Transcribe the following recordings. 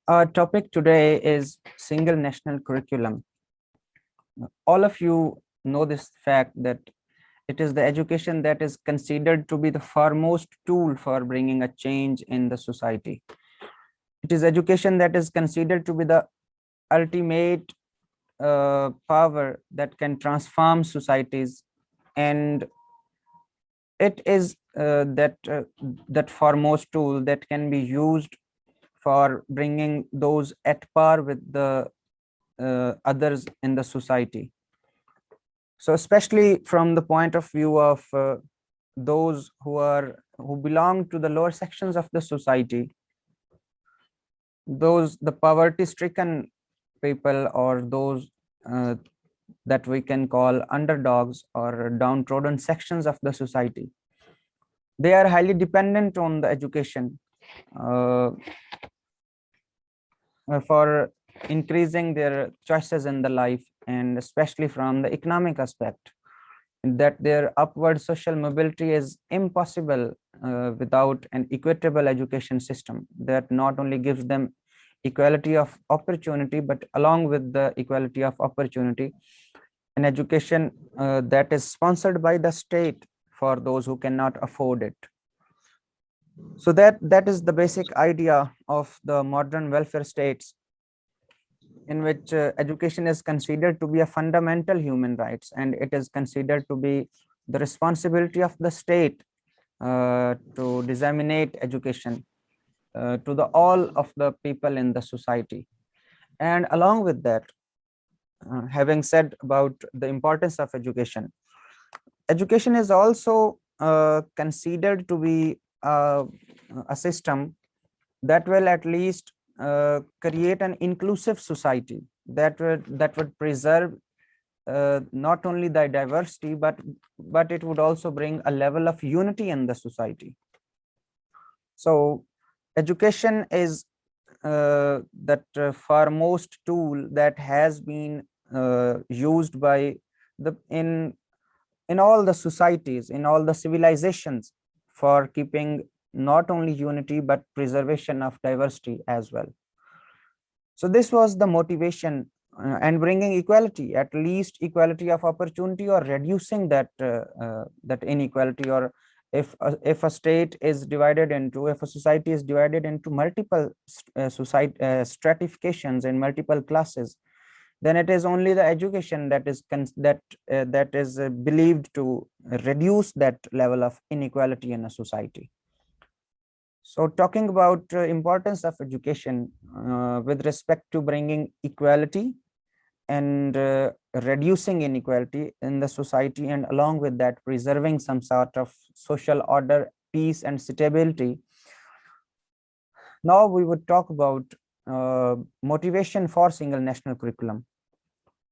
Our topic today is single national curriculum. All of you know this fact that it is the education that is considered to be the foremost tool for bringing a change in the society. It is education that is considered to be the ultimate power that can transform societies, and it is that foremost tool that can be used for bringing those at par with the others in the society. So especially from the point of view of those who belong to the lower sections of the society, those the poverty stricken people, or those uh, that we can call underdogs or downtrodden sections of the society, they are highly dependent on the education uh, for increasing their choices in the life, and especially from the economic aspect, that their upward social mobility is impossible without an equitable education system that not only gives them equality of opportunity, but along with the equality of opportunity, an education that is sponsored by the state for those who cannot afford it. So that is the basic idea of the modern welfare states, in which education is considered to be a fundamental human rights, and it is considered to be the responsibility of the state to disseminate education to the all of the people in the society. And along with that, having said about the importance of education, education is also considered to be a system that will at least create an inclusive society that would preserve not only the diversity, but it would also bring a level of unity in the society. So education is that foremost tool that has been used by the in all the societies, in all the civilizations, for keeping not only unity but preservation of diversity as well. So this was the motivation, and bringing equality, at least equality of opportunity, or reducing that inequality, or if a state is divided into, if a society is divided into multiple society stratifications in multiple classes, then it is only the education that is believed to reduce that level of inequality in a society. So talking about importance of education with respect to bringing equality and reducing inequality in the society, and along with that preserving some sort of social order, peace and stability. Now we would talk about motivation for single national curriculum.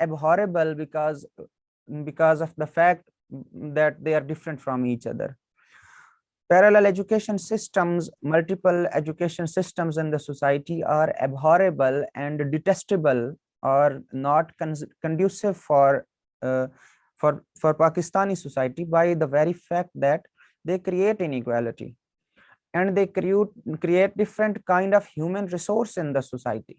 abhorrible because of the fact that they are different from each other. Parallel education systems, multiple education systems in the society are abhorrible and detestable, or not conducive for Pakistani society, by the very fact that they create inequality and they create different kind of human resource in the society.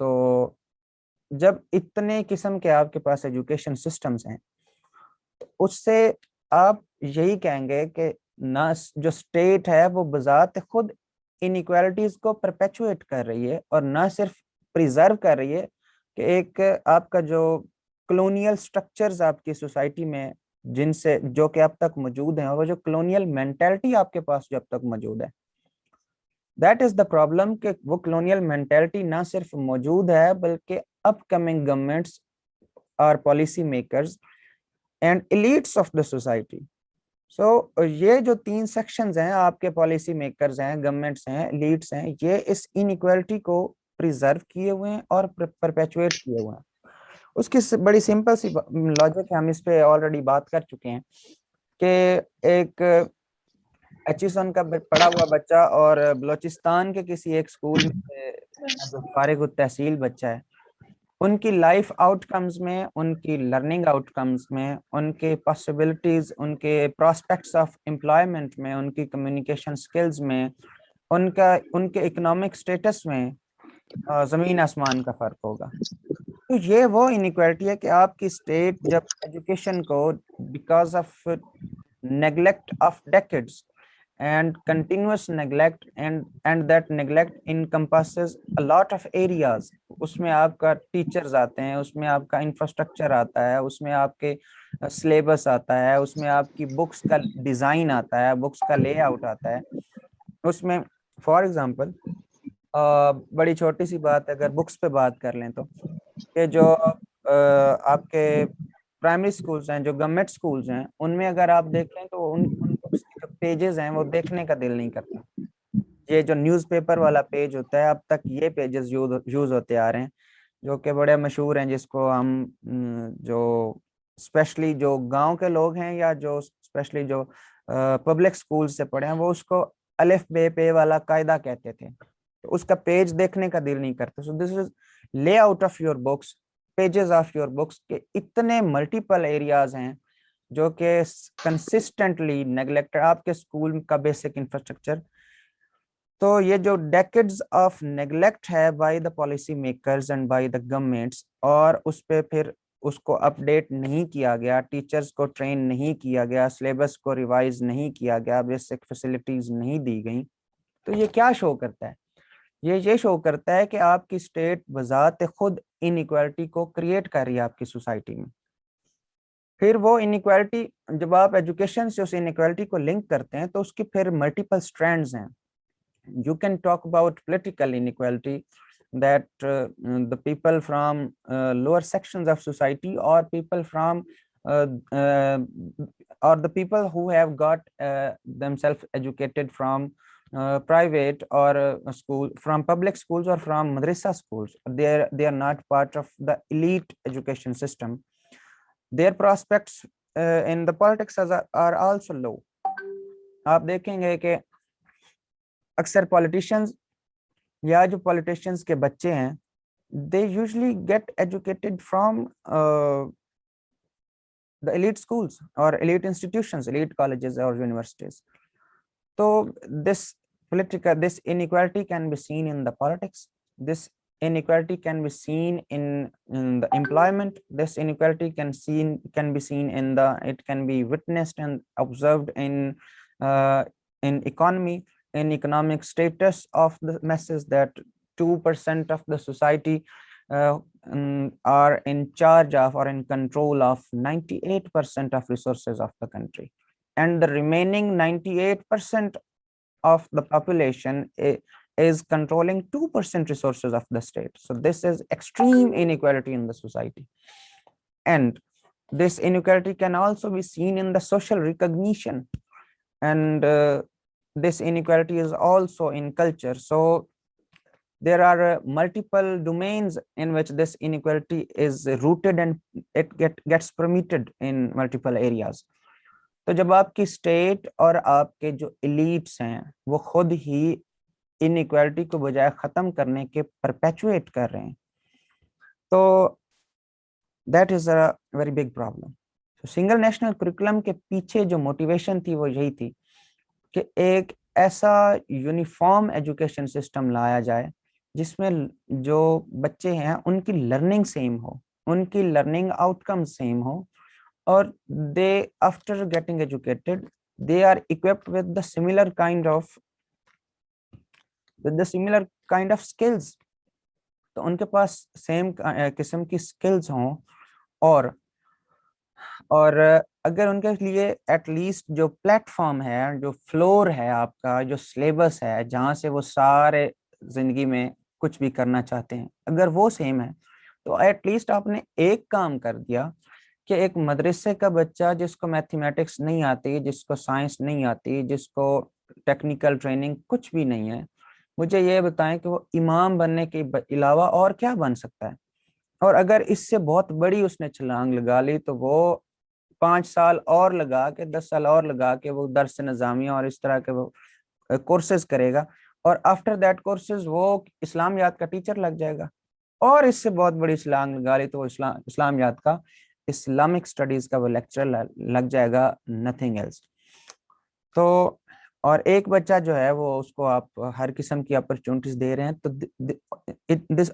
تو جب اتنے قسم کے آپ کے پاس education systems ہیں تو اس سے آپ یہی کہیں گے کہ نہ جو اسٹیٹ ہے وہ بذات خود انیکوالٹیز کو پرپیچویٹ کر رہی ہے اور نہ صرف پریزرو کر رہی ہے کہ ایک آپ کا جو کلونیل سٹرکچرز آپ کی سوسائٹی میں جن سے جو کہ اب تک موجود ہیں، وہ جو کلونیل مینٹلٹی آپ کے پاس جو اب تک موجود ہے، دیٹ از دا پرابلم کہ وہ کلونیل مینٹلٹی نہ صرف موجود ہے بلکہ اپ کمنگ گورنمنٹس اور policy makers and elites of the society. So یہ جو 3 سیکشنز ہیں، آپ کے پالیسی میکرز ہیں، گورنمنٹس ہیں، ایلیٹس ہیں، یہ اس انیکوالٹی کو پریزرو کیے ہوئے ہیں اور پرپیچویٹ کیے ہوئے ہیں. اس کی بڑی سمپل سی لاجک ہے، ہم اس پہ آلریڈی بات کر چکے ہیں کہ ایک ایچیسن کا پڑھا ہوا بچہ اور بلوچستان کے کسی ایک اسکول میں جو فارغ التحصیل بچہ ہے، ان کی لائف آؤٹ کمز میں، ان کی لرننگ آؤٹ کمز میں، ان کے پاسبلٹیز، ان کے پراسپیکٹس آف امپلائمنٹ میں، ان کی کمیونیکیشن سکلز میں، ان کے اکنامک سٹیٹس میں زمین آسمان کا فرق ہوگا. تو یہ وہ انیکوالٹی ہے کہ آپ کی اسٹیٹ جب ایجوکیشن کو because of neglect of decades and continuous neglect and that neglect encompasses a lot of areas. اس میں آپ کا ٹیچرز آتے ہیں، اس میں آپ کا انفراسٹرکچر آتا ہے، اس میں آپ کے سلیبس آتا ہے، اس میں آپ کی بکس کا ڈیزائن آتا ہے، بکس کا لے آؤٹ آتا ہے. اس میں فار ایگزامپل بڑی چھوٹی سی بات اگر بکس پہ بات کر لیں تو کہ جو آپ کے پرائمری سکولز ہیں، جو گورنمنٹ سکولز ہیں، ان میں اگر آپ دیکھیں تو ان بکس کے جو پیجز ہیں وہ دیکھنے کا دل نہیں کرتا. یہ جو نیوز پیپر والا پیج ہوتا ہے، اب تک یہ پیجز یوز ہوتے آ رہے ہیں جو کہ بڑے مشہور ہیں، جس کو ہم جو اسپیشلی جو گاؤں کے لوگ ہیں یا جو اسپیشلی جو پبلک سکول سے پڑھے ہیں، وہ اس کو الف بے پے والا قاعدہ کہتے تھے. تو اس کا پیج دیکھنے کا دل نہیں کرتا. سو دس از lay out of your books, pages of your books کے اتنے ملٹیپل ایریاز ہیں جو کہ کنسسٹنٹلی نیگلیکٹڈ. آپ کے اسکول کا بیسک انفراسٹرکچر، تو یہ جو ڈیکیڈز آف نیگلیکٹ ہے by the policy makers and by the governments, اور اس پہ پھر اس کو اپڈیٹ نہیں کیا گیا، ٹیچرز کو ٹرین نہیں کیا گیا، سلیبس کو ریوائز نہیں کیا گیا، بیسک فیسلٹیز نہیں دی گئیں. تو یہ کیا شو کرتا ہے؟ یہ شو کرتا ہے کہ آپ کی اسٹیٹ بذات خود انیکوالٹی کو کریٹ کر رہی ہے آپ کی سوسائٹی میں. پھر وہ انیکوالٹی جب آپ ایجوکیشن سے اس انیکوالٹی کو لنک کرتے ہیں تو اس کی پھر ملٹیپل سٹرینڈز ہیں. You can talk about political inequality, that the people from lower sections of society or people from or the people who have got themselves educated from private or school, from public schools or from madrasa schools, they are not part of the elite education system. Their prospects in the politics are also low. آپ دیکھیں گے کہ اکثر politicians یا جو politicians کے بچے ہیں، they usually get educated from the elite schools or elite institutions, elite colleges or universities. So this inequality can be seen in the politics. This inequality can be seen in the employment. This inequality can be seen in it can be witnessed and observed in economy, in economic status of the masses, that 2% of the society are in charge of or in control of 98% of resources of the country, and the remaining 98% of the population is controlling 2% resources of the state. So this is extreme inequality in the society. And this inequality can also be seen in the social recognition, and this inequality is also in culture. So there are multiple domains in which this inequality is rooted and it gets permitted in multiple areas. تو جب آپ کی state اور آپ کے جو elites ہیں وہ خود ہی انیکوالٹی کو بجائے ختم کرنے کے پرپیچویٹ کر رہے ہیں، تو that is a very big problem. Single national curriculum کے پیچھے جو موٹیویشن تھی وہ یہی تھی کہ ایک ایسا یونیفارم ایجوکیشن سسٹم لایا جائے جس میں جو بچے ہیں ان کی لرننگ سیم ہو, ان کی لرننگ آؤٹ کم سیم ہو, اور they after getting educated they are equipped with the similar kind of skills. تو ان کے پاس سیم قسم کی سکلز ہوں, اور اگر ان کے لیے ایٹ لیسٹ جو پلیٹ فارم ہے, جو فلور ہے آپ کا, جو سلیبس ہے جہاں سے وہ سارے زندگی میں کچھ بھی کرنا چاہتے ہیں, اگر وہ سیم ہے تو ایٹ لیسٹ آپ نے ایک کام کر دیا کہ ایک مدرسے کا بچہ جس کو میتھمیٹکس نہیں آتی, جس کو سائنس نہیں آتی, جس کو ٹیکنیکل ٹریننگ کچھ بھی نہیں ہے, مجھے یہ بتائیں کہ وہ امام بننے کے علاوہ اور کیا بن سکتا ہے. اور اگر اس سے بہت بڑی اس نے چھلانگ لگا لی تو وہ 5 سال اور لگا کے 10 سال اور لگا کے وہ درس نظامیہ اور اس طرح کے وہ کورسز کرے گا, اور آفٹر دیٹ کورسز وہ اسلامیات کا ٹیچر لگ جائے گا, اور اس سے بہت بڑی چھلانگ لگا لی تو وہ اسلامیات کا, اسلامک اسٹڈیز کا وہ لیکچر لگ جائے گا, نتھنگ ایلس. تو اور ایک بچہ جو ہے وہ اس کو آپ ہر قسم کی اپرچونٹیز دے رہے ہیں, تو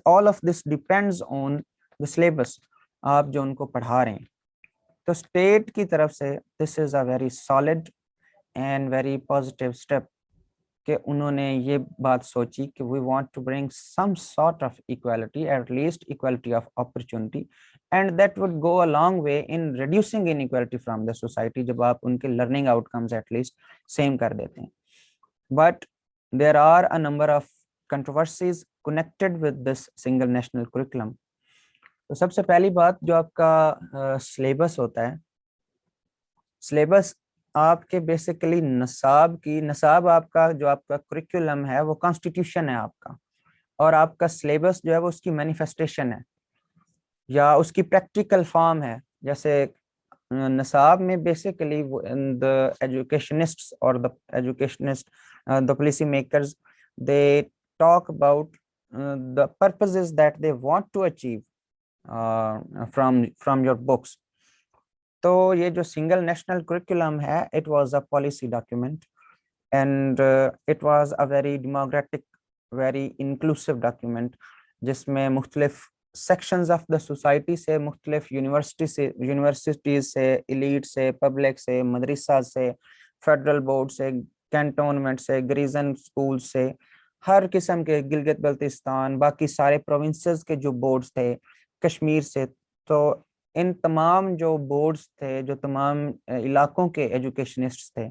all of this depends on the syllabus, آپ جو ان کو پڑھا رہے ہیں. تو اسٹیٹ کی طرف سے this is a very solid and very positive step کہ انہوں نے یہ بات سوچی کہ we want to bring some sort of equality, at least equality of opportunity, and that would go a long way in reducing inequality from the society, جب آپ ان کے learning outcomes at least same کر دیتے ہیں. But there are a number of controversies connected with this single national curriculum. تو سب سے پہلی بات جو آپ کا سلیبس ہوتا ہے, سلیبس آپ کے بیسیکلی نصاب آپ کا جو آپ کا کریکولم ہے وہ کانسٹیٹیوشن ہے آپ کا, اور آپ کا سلیبس جو ہے وہ اس کی مینیفیسٹیشن ہے یا اس کی پریکٹیکل فارم ہے. جیسے نصاب میں basically the educationists or the policy makers, they talk about the purposes that they want to achieve from your books. تو یہ جو سنگل نیشنل کریکولم ہے, it was a policy document and it was a very democratic, very inclusive document, جس میں مختلف sections of the society سے, مختلف universities سے, ایلیٹ سے, پبلک سے, مدرسہ سے, فیڈرل بورڈ سے, کینٹونمنٹ سے, گریزن اسکول سے, ہر قسم کے, گلگت بلتستان, باقی سارے پروونسز کے جو بورڈز تھے, کشمیر سے, تو ان تمام جو بورڈز تھے, جو تمام علاقوں کے ایجوکیشنسٹس تھے,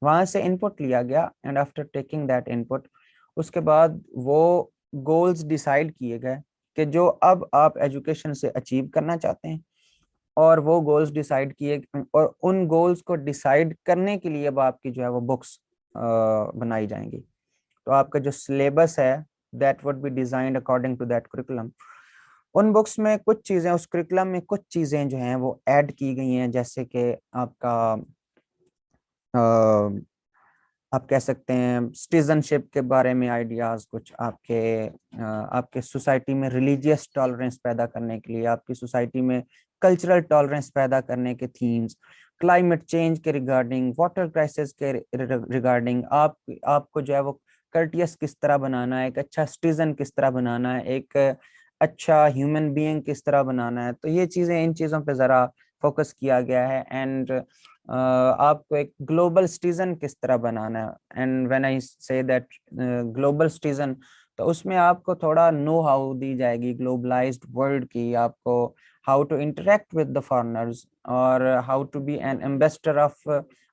وہاں سے ان پٹ لیا گیا. And after taking that input, اس کے بعد وہ گولز ڈیسائیڈ کیے گئے کہ جو اب آپ ایجوکیشن سے اچیو کرنا چاہتے ہیں, اور وہ گولز ڈیسائیڈ کیے, اور ان گولز کو ڈیسائیڈ کرنے کے لیے اب آپ کی جو ہے وہ بکس بنائی جائیں گی. تو آپ کا جو سلیبس ہے that would be designed according to that curriculum. ان بکس میں کچھ چیزیں, اس کریکولم میں کچھ چیزیں جو ہیں وہ ایڈ کی گئی ہیں, جیسے کہ آپ کا آپ کہہ سکتے ہیں سٹیزن شپ کے بارے میں آئیڈیاز, کچھ آپ کے سوسائٹی میں ریلیجیس ٹالرنس پیدا کرنے کے لیے, آپ کی سوسائٹی میں کلچرل ٹالرنس پیدا کرنے کے تھیمز, کلائمیٹ چینج کے ریگارڈنگ, واٹر کرائسس کے ریگارڈنگ, آپ کو جو ہے وہ کرٹیس کس طرح بنانا ہے, ایک اچھا سٹیزن کس طرح بنانا ہے, ایک اچھا ہیومن بینگ کس طرح بنانا ہے. تو یہ چیزیں, ان چیزوں پہ ذرا فوکس کیا گیا ہے. اینڈ آپ کو ایک گلوبل سٹیزن کس طرح بنانا ہے. اینڈ وین آئی سے دیٹ گلوبل سٹیزن, تو اس میں آپ کو تھوڑا نو ہاؤ دی جائے گی گلوبلائزڈ ورلڈ کی, آپ کو how to interact with the foreigners, اور how to be an ambassador of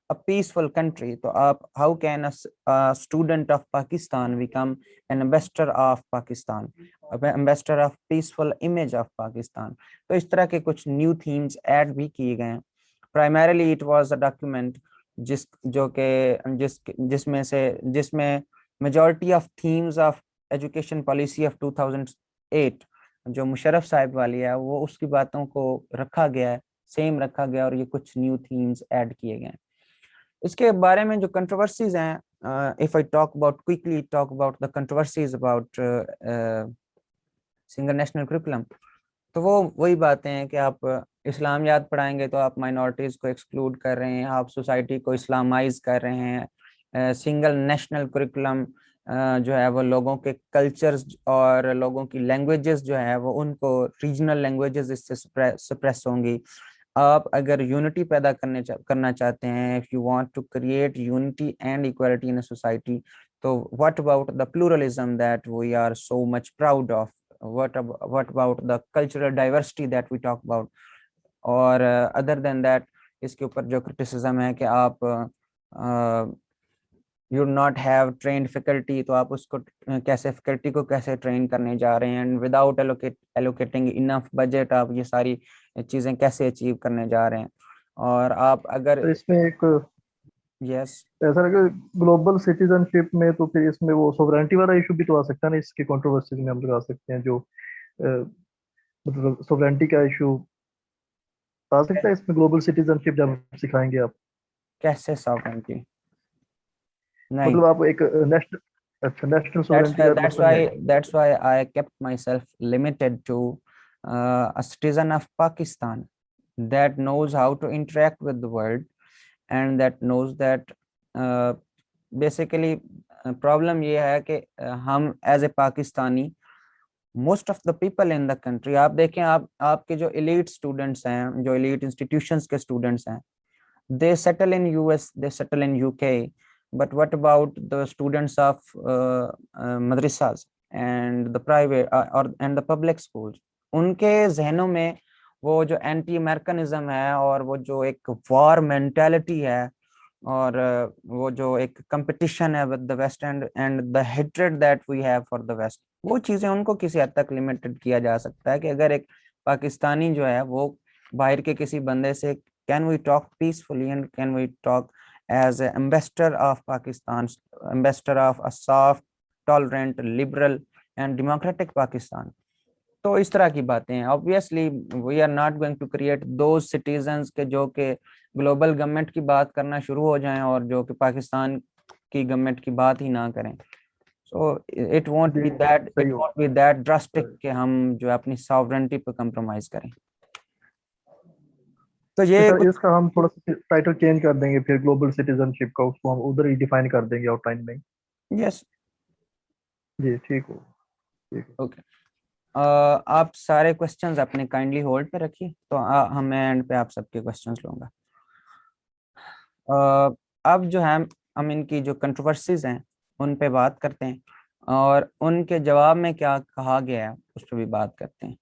a peaceful country. تو آپ how can a student of Pakistan become an ambassador of Pakistan, ambassador of peaceful image of Pakistan. تو اس طرح کے کچھ new themes add بھی کیے گئے ہیں. Primarily it was a document جس میں majority of themes of education policy of 2008 جو مشرف صاحب والی ہے, وہ اس کی باتوں کو رکھا گیا ہے, سیم رکھا گیا, اور یہ کچھ نیو تھیمز ایڈ کیے گئے ہیں. اس کے بارے میں جو کنٹروورسیز ہیں, if I quickly talk about the controversies about single national curriculum, تو وہ وہی باتیں ہیں کہ آپ اسلامیات پڑھائیں گے تو آپ مائنورٹیز کو ایکسکلوڈ کر رہے ہیں, آپ سوسائٹی کو اسلامائز کر رہے ہیں, سنگل نیشنل کریکولم جو ہے وہ لوگوں کے کلچرز اور لوگوں کی لینگویجز جو ہے وہ ان کو ریجنل لینگویجز اس سے سپریس ہوں گی. آپ اگر یونٹی پیدا کرنا چاہتے ہیں, if you want to create unity and equality in a society, تو what about the pluralism that we are so much proud of, what about the cultural diversity that we talk about, اور other than that اس کے اوپر جو criticism ہے کہ آپ you do not have trained faculty, تو آپ اس کو کیسے فیکلٹی کو کیسے ٹرین کرنے جا رہے ہیں, and without allocating enough budget آپ یہ ساری چیزیں کیسے اچیو کرنے جا رہے ہیں. اور آپ اگر اس میں ایک یس ایسا لگا گلوبل سٹیزن شپ میں تو پھر اس میں وہ سوورینٹی والا ایشو بھی تو آ سکتا ہے نا, اس کی کنٹروورسیز میں ہم لگا سکتے ہیں, جو مطلب سوورینٹی کا ایشو آ سکتا ہے اس میں گلوبل سٹیزن شپ جب سکھائیں گے آپ. کیسے ساورنٹی نہیں, مطلب آپ ایک نیشنل سوورینٹی کا مطلب ہے. that's why I kept myself limited to a citizen of Pakistan that knows how to interact with the world and that knows that basically problem یہ ہے کہ ہم as a Pakistani most of the people in the country, آپ دیکھیں آپ کے جو elite students ہیں, جو ایلیٹ انسٹیٹیوشنس کے اسٹوڈنٹس ہیں, they settle in US, they settle in UK, but what about the students of madrasas and the private and the public schools? ان کے ذہنوں میں وہ جو اینٹی امریکنزم ہے اور وہ جو ایک وار مینٹالٹی ہے اور وہ جو ایک کمپٹیشن ہے with the West and the hatred that we have for the West, وہ چیزیں ان کو کسی حد تک لمیٹڈ کیا جا سکتا ہے کہ اگر ایک پاکستانی جو ہے وہ باہر کے کسی بندے سے can we talk peacefully and can we talk as an ambassador of Pakistan, ambassador of a soft, tolerant, liberal and democratic Pakistan. تو اس طرح کی باتیں ہیں. obviously we are not going to create those citizens کے جو کہ global government کی بات کرنا شروع ہو جائیں اور جو کہ پاکستان کی گورنمنٹ کی بات ہی نہ کریں. so it won't be that drastic کہ ہم جو اپنی sovereignty پہ compromise کریں. تو یہ اس کا ہم تھوڑا سا ٹائٹل چینج کر دیں گے پھر گلوبل سٹیزن شپ کا, اس کو ہم ادھر ہی ڈیفائن کر دیں گے آؤٹ لائن میں. یس جی ٹھیک ہو, اوکے. آپ سارے کوسچنز اپنے کائنڈلی ہولڈ پہ رکھیے, تو ہم اینڈ پہ آپ سب کے کوسچنز لوں گا. اب جو ہے ہم ان کی جو کنٹروورسیز ہیں ان پہ بات کرتے ہیں اور ان کے جواب میں کیا کہا گیا ہے اس پہ بھی بات کرتے ہیں.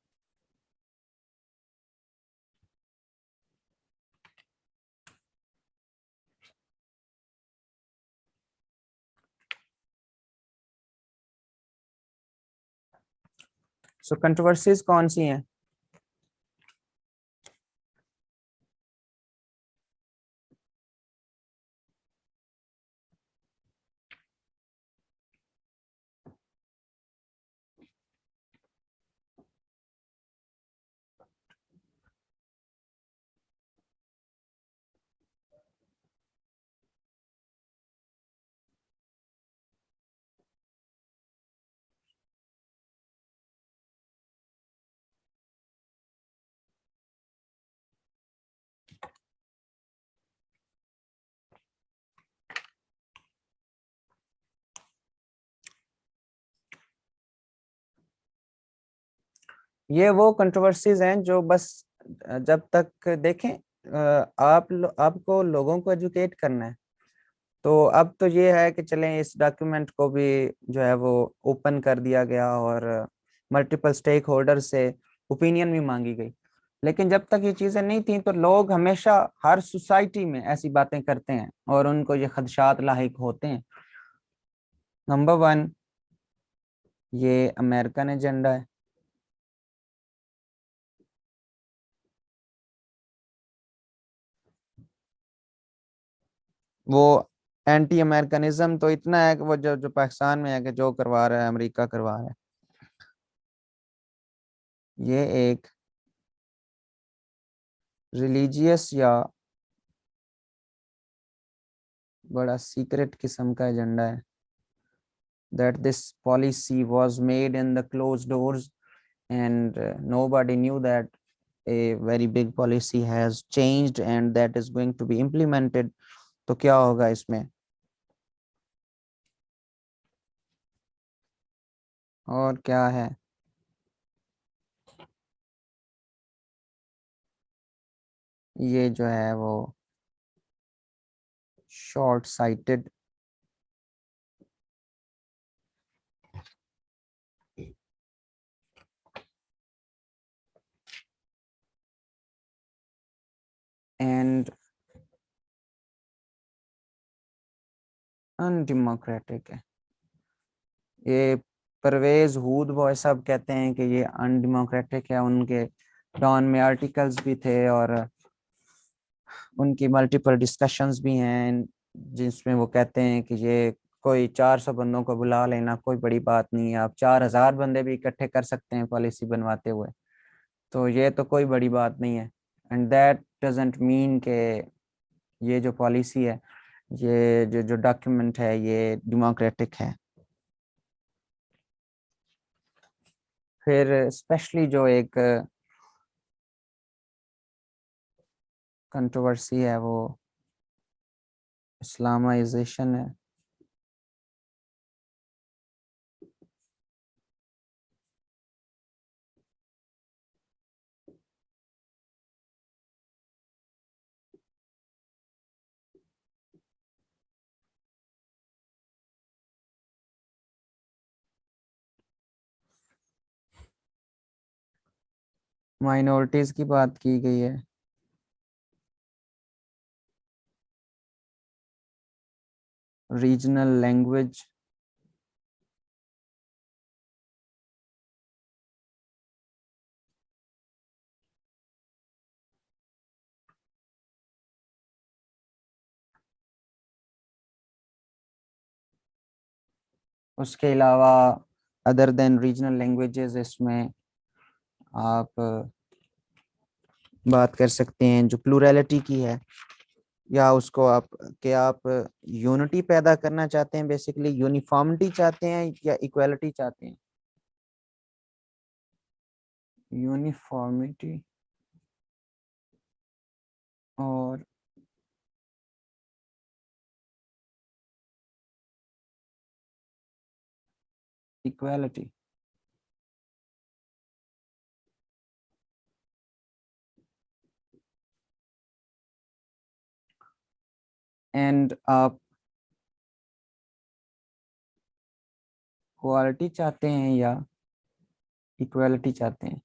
سو کنٹروورسیز کون سی ہیں؟ یہ وہ کنٹروورسیز ہیں جو بس جب تک دیکھیں آپ کو لوگوں کو ایجوکیٹ کرنا ہے, تو اب تو یہ ہے کہ چلیں اس ڈاکیومنٹ کو بھی جو ہے وہ اوپن کر دیا گیا اور ملٹیپل سٹیک ہولڈر سے اوپینین بھی مانگی گئی. لیکن جب تک یہ چیزیں نہیں تھیں تو لوگ ہمیشہ ہر سوسائٹی میں ایسی باتیں کرتے ہیں اور ان کو یہ خدشات لاحق ہوتے ہیں. نمبر 1, یہ امریکن ایجنڈا ہے. وہ اینٹی امریکنزم تو اتنا ہے کہ وہ جو پاکستان میں ہے کہ جو کروا رہا ہے امریکہ کروا رہا ہے. یہ ایک ریلیجیس یا بڑا سیکرٹ قسم کا ایجنڈا ہے. that this policy was made in the closed doors and nobody knew that a very big policy has changed and that is going to be implemented. تو کیا ہوگا اس میں؟ اور کیا ہے؟ یہ جو ہے وہ شارٹ سائٹڈ، اینڈ انڈیموکریٹک ہے. یہ پرویز ہود وہ صاحب کہتے ہیں کہ یہ انڈیموکریٹک ہے. ان کے ڈان میں آرٹیکلز بھی تھے اور ان کی ملٹیپل ڈسکشنز بھی ہیں جس میں وہ کہتے ہیں کہ یہ کوئی 400 بندوں کو بلا لینا کوئی بڑی بات نہیں ہے. آپ 4000 بندے بھی اکٹھے کر سکتے ہیں پالیسی بنواتے ہوئے، تو یہ تو کوئی بڑی بات نہیں ہے. اینڈ دیٹ ڈزنٹ مین کہ یہ جو پالیسی ہے، یہ جو ڈاکیومنٹ ہے یہ ڈیموکریٹک ہے. پھر اسپیشلی جو ایک کنٹروورسی ہے وہ اسلامائزیشن ہے. مائنورٹیز کی بات کی گئی ہے. ریجنل لینگویج، اس کے علاوہ ادر دین ریجنل لینگویجز اس میں آپ بات کر سکتے ہیں جو پلورالٹی کی ہے، یا اس کو آپ کہ آپ یونٹی پیدا کرنا چاہتے ہیں، بیسیکلی یونیفارمٹی چاہتے ہیں یا ایکویلٹی چاہتے ہیں. یونیفارمٹی اور ایکویلٹی. اینڈ آپ کوالٹی چاہتے ہیں یا ایکویلٹی چاہتے ہیں؟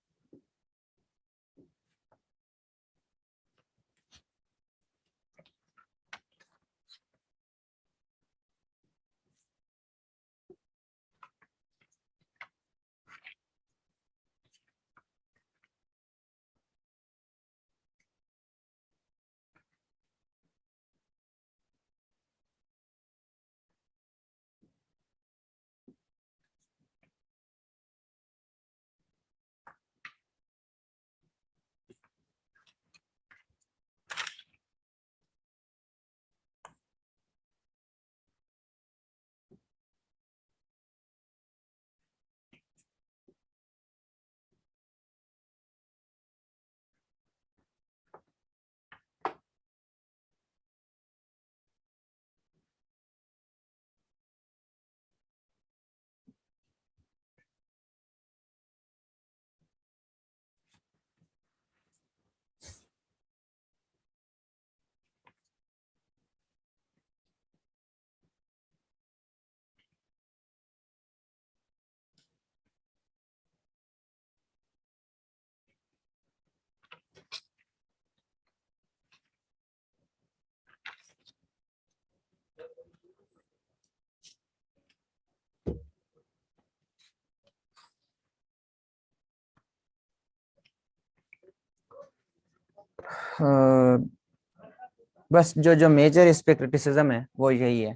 بس جو میجر اس پہ کرٹیسزم ہے وہ یہی ہے.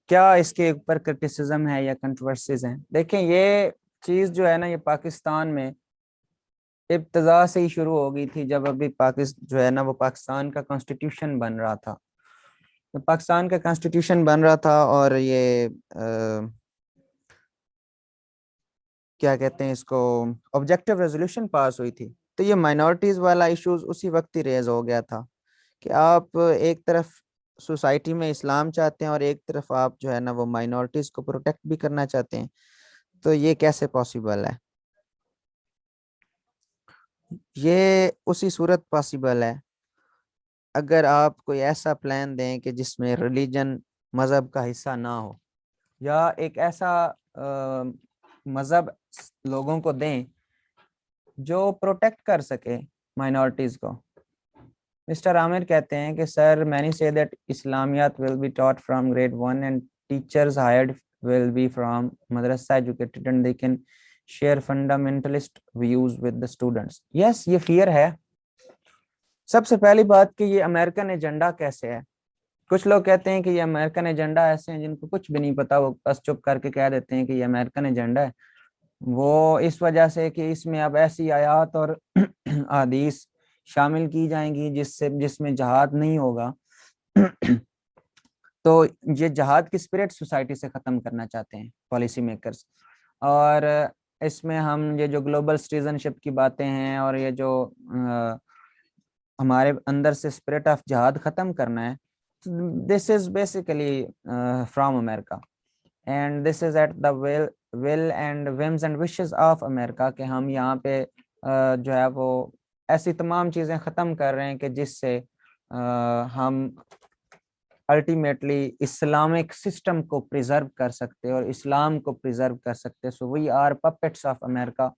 کیا اس کے اوپر کرٹیسزم ہے یا کنٹروورسیز ہیں؟ دیکھیں یہ چیز جو ہے نا یہ پاکستان میں ابتدا سے ہی شروع ہو گئی تھی. جب ابھی جو ہے نا وہ پاکستان کا کانسٹیٹیوشن بن رہا تھا، پاکستان کا کانسٹیٹیوشن بن رہا تھا اور یہ کیا کہتے ہیں اس کو آبجیکٹیو ریزولوشن پاس ہوئی تھی، تو یہ مائنورٹیز والا ایشوز اسی وقت ہی ریز ہو گیا تھا کہ آپ ایک طرف سوسائٹی میں اسلام چاہتے ہیں اور ایک طرف آپ جو ہے نا وہ مائنورٹیز کو پروٹیکٹ بھی کرنا چاہتے ہیں, تو یہ کیسے پاسبل ہے؟ یہ اسی صورت پاسبل ہے اگر آپ کوئی ایسا پلان دیں کہ جس میں ریلیجن مذہب کا حصہ نہ ہو, یا ایک ایسا مذہب لوگوں کو دیں جو پروٹیکٹ کر سکے مائنورٹیز کو. مسٹر عامر کہتے ہیں کہ سر many say that اسلامیات will be taught from grade 1 and teachers hired will be from madrasa educated and they can share fundamentalist views with the students. Yes, یہ fear ہے. سب سے پہلی بات کہ یہ امریکن ایجنڈا کیسے ہے. کچھ لوگ کہتے ہیں کہ یہ امریکن ایجنڈا ایسے ہیں جن کو کچھ بھی نہیں پتا, وہ بس چپ کر کے کہہ دیتے ہیں کہ یہ امریکن ایجنڈا ہے. وہ اس وجہ سے کہ اس میں اب ایسی آیات اور احادیث شامل کی جائیں گی جس میں جہاد نہیں ہوگا. تو یہ جہاد کی اسپرٹ سوسائٹی سے ختم کرنا چاہتے ہیں پالیسی میکرز. اور اس میں ہم یہ جو گلوبل سٹیزن شپ کی باتیں ہیں اور یہ جو ہمارے اندر سے اسپرٹ آف جہاد ختم کرنا ہے, this is basically from America and this is at the will and whims and wishes of America, کہ ہم یہاں پہ جو ہے وہ ایسی تمام چیزیں ختم کر رہے ہیں کہ جس سے ہم الٹیمیٹلی اسلامک سسٹم کو پریزرو کر سکتے اور اسلام کو پریزرو کر سکتے. So we are puppets of America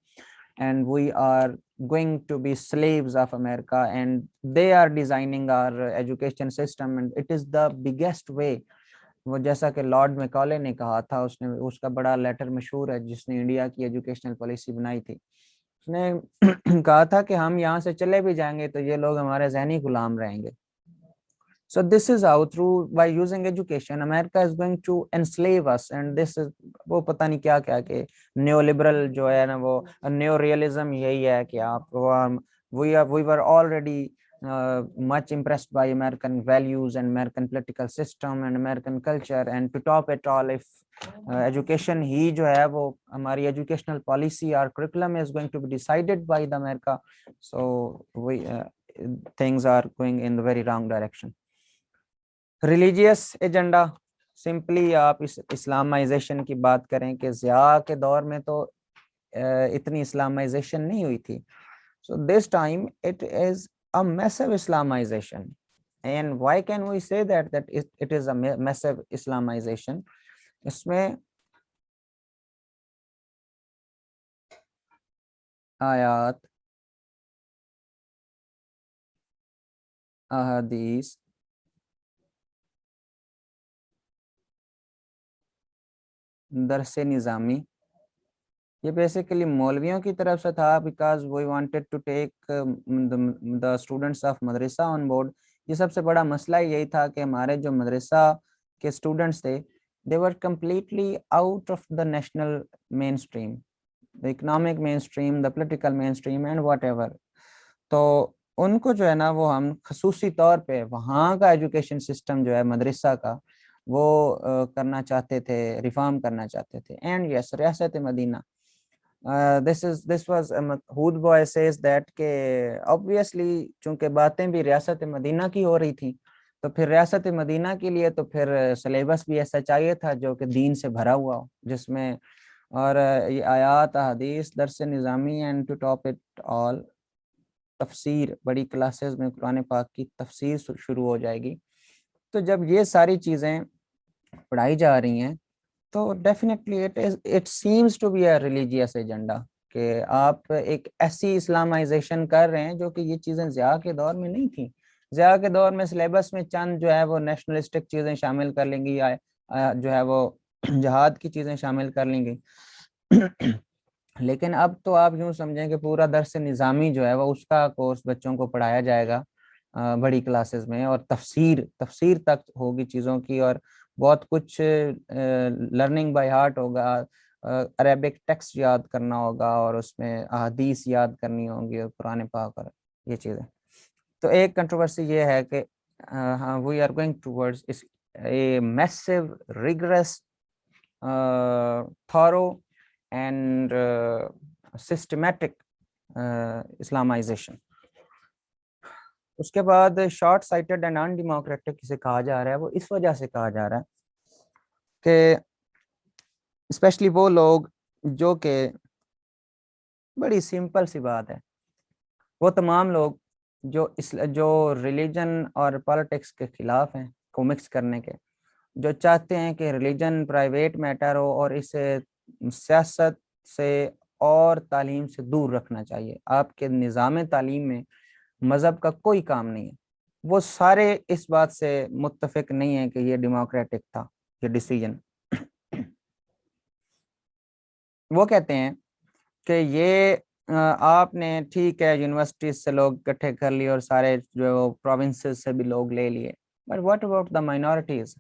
and we are going to be slaves of America and they are designing our education system and it is the biggest way. وہ جیسا کہ لارڈ میکالے نے کہا تھا, اس کا بڑا لیٹر مشہور ہے جس نے انڈیا کی ایجوکیشنل پالیسی بنائی تھی. اس نے کہا تھا کہ ہم یہاں سے چلے بھی جائیں گے تو یہ لوگ ہمارے ذہنی غلام رہیں گے. So this is how through by using education America is going to enslave us and this is وہ پتہ نہیں کیا کیا کہ نیو لبرل جو ہے نا وہ نیو ریئلزم یہی ہے کہ آپ we were already much impressed by American values and American political system and American culture and to top it all if education ہی جو ہے وہ ہماری educational policy or curriculum is going to be decided by the America, so things are going in the very wrong direction. Religious agenda, simply آپ Islamisation کی بات کریں کہ ضیاء کے دور میں تو اتنی اسلامائزیشن نہیں ہوئی تھی. So this time it is a massive Islamization and why can we say that it is a massive Islamization. اس میں آیات, احادیث, درس نظامی, یہ بیسیکلی مولویوں کی طرف سے تھا because we wanted to take the students of مدرسہ آن بورڈ. یہ سب سے بڑا مسئلہ یہی تھا کہ ہمارے جو مدرسہ کے اسٹوڈنٹس تھے they were completely out of the national mainstream, the economic mainstream, the political mainstream and whatever. تو ان کو جو ہے نا وہ ہم خصوصی طور پہ وہاں کا ایجوکیشن سسٹم جو ہے مدرسہ کا وہ کرنا چاہتے تھے, ریفارم کرنا چاہتے تھے. اینڈ یس, ریاست مدینہ, this was Masood boy says that کہ obviously چونکہ باتیں بھی ریاست مدینہ کی ہو رہی تھیں تو پھر ریاست مدینہ کے لیے تو پھر سلیبس بھی ایسا چاہیے تھا جو کہ دین سے بھرا ہوا ہو, جس میں اور یہ آیات, احادیث, Dars Nizami and to top it all تفسیر, بڑی کلاسز میں قرآن پاک کی تفسیر شروع ہو جائے گی. تو جب یہ ساری چیزیں پڑھائی جا رہی ہیں تو definitely it seems to be a religious agenda کہ آپ ایک ایسی اسلامائزیشن کر رہے ہیں جو کہ یہ چیزیں ضیاء کے دور میں نہیں تھیں. ضیاء کے دور میں سلیبس میں چند جو ہے وہ نیشنلسٹک چیزیں شامل کر لیں گی, جو ہے وہ جہاد کی چیزیں شامل کر لیں گی. لیکن اب تو آپ یوں سمجھیں کہ پورا درس نظامی جو ہے وہ اس کا کورس بچوں کو پڑھایا جائے گا بڑی کلاسز میں, اور تفسیر تک ہوگی چیزوں کی, اور بہت کچھ لرننگ بائی ہارٹ ہوگا, عربک ٹیکسٹ یاد کرنا ہوگا اور اس میں احادیث یاد کرنی ہوں گی اور قرآن پاک اور یہ چیزیں. تو ایک کنٹروورسی یہ ہے کہ we are going towards a massive regress thorough and systematic Islamization. اس کے بعد short sighted and undemocratic کسے کہا جا رہا ہے، وہ اس وجہ سے کہا جا رہا ہے کہ اسپیشلی وہ لوگ جو کہ بڑی سمپل سی بات ہے، وہ تمام لوگ جو ریلیجن اور پالیٹکس کے خلاف ہیں کو مکس کرنے کے، جو چاہتے ہیں کہ ریلیجن پرائیویٹ میٹر ہو اور اسے سیاست سے اور تعلیم سے دور رکھنا چاہیے، آپ کے نظام تعلیم میں مذہب کا کوئی کام نہیں ہے، وہ سارے اس بات سے متفق نہیں ہیں کہ یہ ڈیموکریٹک تھا یہ ڈیسیجن۔ وہ کہتے ہیں کہ یہ آپ نے ٹھیک ہے یونیورسٹیز سے لوگ اکٹھے کر لیے اور سارے جو پروونسز سے بھی لوگ لے لیے، but what about the minorities?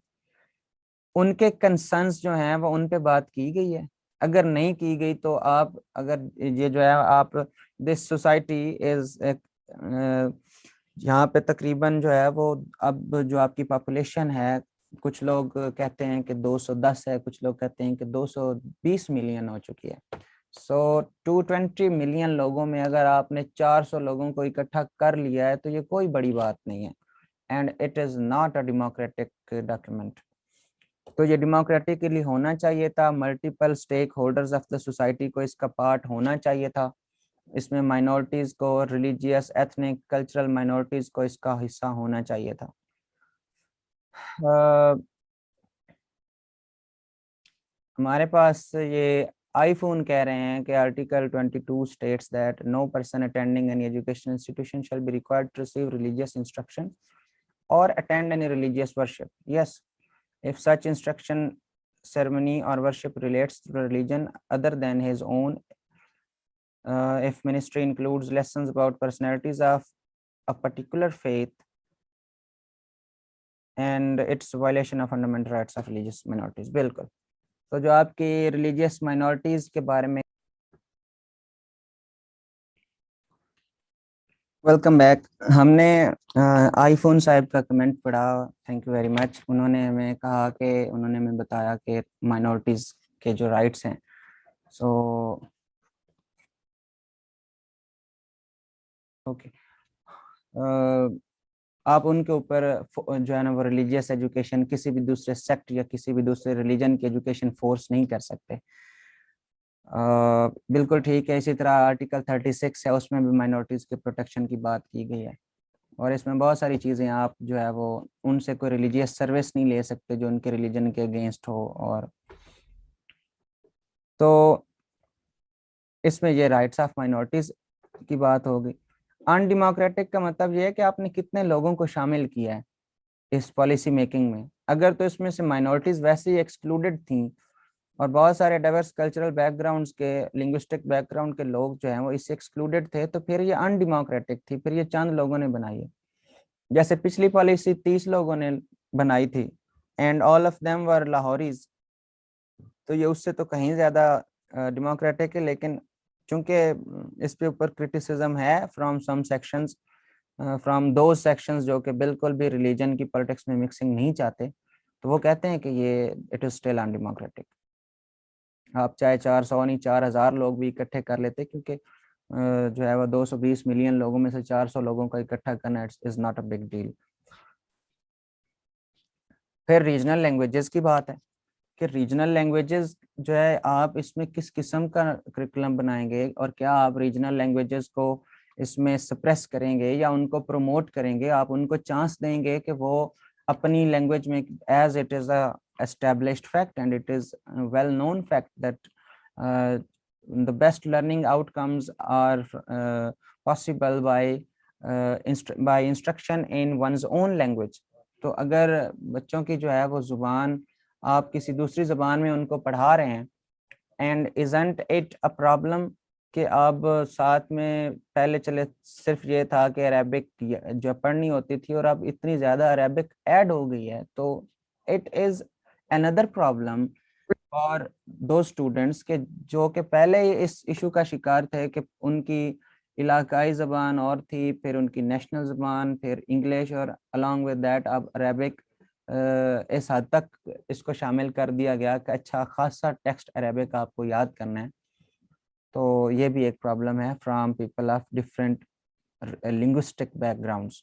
ان کے کنسرنس جو ہیں وہ ان پہ بات کی گئی ہے؟ اگر نہیں کی گئی تو آپ اگر یہ جو ہے آپ دس سوسائٹی از یہاں پہ تقریباً جو ہے وہ اب جو آپ کی پاپولیشن ہے، کچھ لوگ کہتے ہیں کہ 210 ہے، کچھ لوگ کہتے ہیں کہ 220 ملین ہو چکی ہے۔ سو 220 ملین لوگوں میں اگر آپ نے 400 لوگوں کو اکٹھا کر لیا ہے تو یہ کوئی بڑی بات نہیں ہے، and it is not a democratic document. تو یہ ڈیموکریٹکلی ہونا چاہیے تھا، multiple stakeholders of the society کو اس کا پارٹ ہونا چاہیے تھا، اس میں مائنورٹیز کو، ریلیجیس ایتھنک کلچرل مائنورٹیز کو اس کا حصہ ہونا چاہیے تھا۔ ہمارے پاس یہ آئی فون کہہ رہے ہیں کہ article 22 states that no person attending any education institution shall be required to receive religious instruction or attend any religious worship. Yes, if such instruction, ceremony or worship relates to religion other than his own, if ministry includes lessons about personalities of a particular faith and its violation of fundamental rights of religious minorities. بالکل، تو جو آپ کی religious minorities کے بارے میں، welcome back. ہم نے آئی فون صاحب کا کمنٹ پڑھا، تھینک یو ویری مچ۔ انہوں نے ہمیں کہا کہ انہوں نے ہمیں بتایا کہ مائنورٹیز کے جو رائٹس ہیں، سو اوکے، آپ ان کے اوپر جو ہے نا وہ ریلیجیس ایجوکیشن کسی بھی دوسرے سیکٹ یا کسی بھی دوسرے ریلیجن کی ایجوکیشن فورس نہیں کر سکتے۔ بالکل ٹھیک ہے۔ اسی طرح آرٹیکل 36 ہے، اس میں بھی مائنورٹیز کے پروٹیکشن کی بات کی گئی ہے، اور اس میں بہت ساری چیزیں آپ جو ہے وہ ان سے کوئی ریلیجیس سروس نہیں لے سکتے جو ان کے ریلیجن کے اگینسٹ ہو، اور تو اس میں یہ رائٹس آف مائنورٹیز کی بات ہوگی۔ ان ڈیموکریٹک کا مطلب یہ ہے کہ آپ نے کتنے لوگوں کو شامل کیا ہے اس پالیسی میکنگ میں۔ اگر تو اس میں سے مائنورٹیز ویسے ہی ایکسکلوڈڈ تھیں اور بہت سارے ڈائیورس کلچرل بیک گراؤنڈس کے، لنگوسٹک بیک گراؤنڈ کے لوگ جو ہیں وہ اس سے ایکسکلوڈڈ تھے، تو پھر یہ ان ڈیموکریٹک تھی، پھر یہ چند لوگوں نے بنائی ہے۔ جیسے پچھلی پالیسی 30 لوگوں نے بنائی تھی and all of them were Lahoris, تو یہ اس سے تو کہیں زیادہ ڈیموکریٹک ہے، لیکن چونکہ اس پہ اوپر کرٹیسزم ہے from some sections, from those sections جو کہ بالکل بھی ریلیجن کی پولیٹکس میں مکسنگ نہیں چاہتے، تو وہ کہتے ہیں کہ یہ it is still in democratic. آپ چاہے 400 نہیں 4000 لوگ بھی اکٹھے کر لیتے، کیونکہ جو ہے وہ 220 ملین لوگوں میں سے 400 لوگوں کا اکٹھا کرنا is not a big deal. پھر ریجنل لینگویجز کی بات ہے کہ ریجنل لینگویجز جو ہے آپ اس میں کس قسم کا کریکولم بنائیں گے، اور کیا آپ ریجنل لینگویجز کو اس میں سپریس کریں گے یا ان کو پروموٹ کریں گے، آپ ان کو چانس دیں گے کہ وہ اپنی لینگویج میں، as it is a established fact and it is a well known fact that the best learning outcomes are possible by instruction in one's own language۔ تو اگر بچوں کی جو ہے وہ زبان آپ کسی دوسری زبان میں ان کو پڑھا رہے ہیں، and isn't it a problem کہ اب ساتھ میں پہلے چلے صرف یہ تھا کہ عربک جو پڑھنی ہوتی تھی، اور اب اتنی زیادہ عربک ایڈ ہو گئی ہے، تو it is another problem for those students کہ جو کہ پہلے اس ایشو کا شکار تھے کہ ان کی علاقائی زبان اور تھی، پھر ان کی نیشنل زبان، پھر انگلش، اور along with that اب عربک اس حد تک اس کو شامل کر دیا گیا کہ اچھا خاصا ٹیکسٹ عربک آپ کو یاد کرنا ہے۔ تو یہ بھی ایک پرابلم ہے from people of different linguistic back grounds.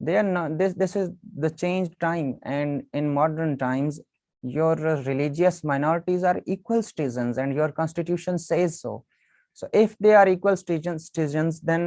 They are not, this is the changed time, and in modern times your religious minorities are equal citizens and your constitution says so. So if they are equal citizens then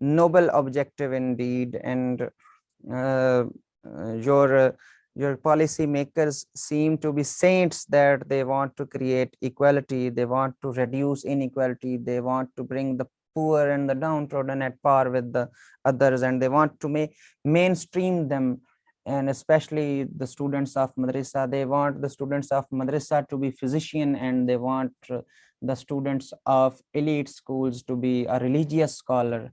noble objective indeed, and your policy makers seem to be saints that they want to create equality, they want to reduce inequality, they want to bring the poor and the downtrodden at par with the others, and they want to mainstream them, and especially the students of madrasa. They want the students of madrasa to be physician, and they want the students of elite schools to be a religious scholar.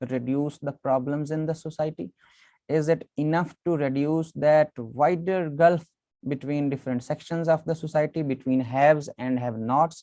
reduce the problems in the society? Is it enough to reduce that wider gulf between different sections of the society, between haves and have nots?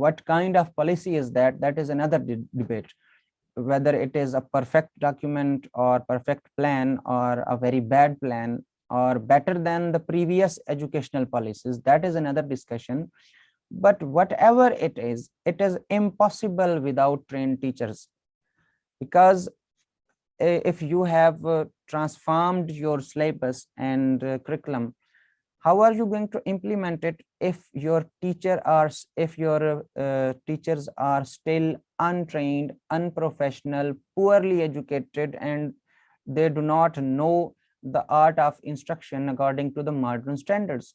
what kind of policy is that? That is another debate, whether it is a perfect document or perfect plan or a very bad plan or better than the previous educational policies. That is another discussion. But whatever it is impossible without trained teachers, because if you have transformed your syllabus and curriculum, how are you going to implement it if your teachers are still untrained, unprofessional, poorly educated, and they do not know the art of instruction according to the modern standards?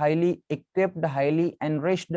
highly equipped, highly enriched,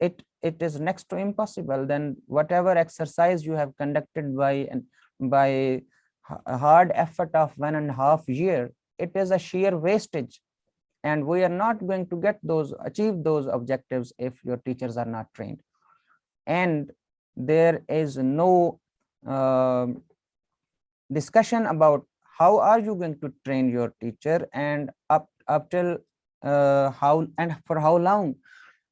it is next to impossible. Then whatever exercise you have conducted by a hard effort of 1.5 years, it is a sheer wastage, and we are not going to achieve those objectives if your teachers are not trained. And there is no discussion about how are you going to train your teacher, and up till how and for how long.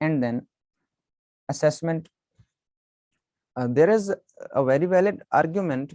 And then assessment, there is a very valid argument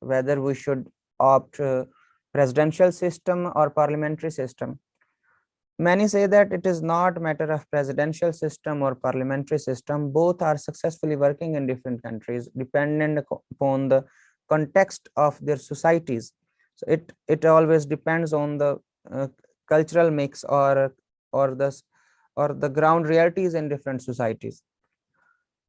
whether we should opt presidential system or parliamentary system. Many say that it is not a matter of presidential system or parliamentary system. Both are successfully working in different countries, dependent upon the context of their societies. So it always depends on the cultural mix or the ground realities in different societies.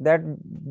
That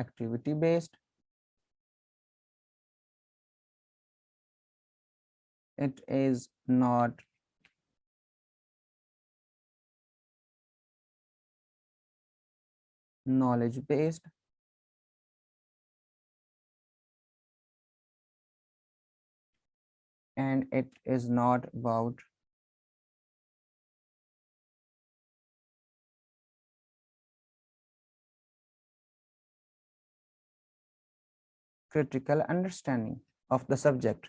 activity based, it is not knowledge based, and it is not about critical understanding of the subject.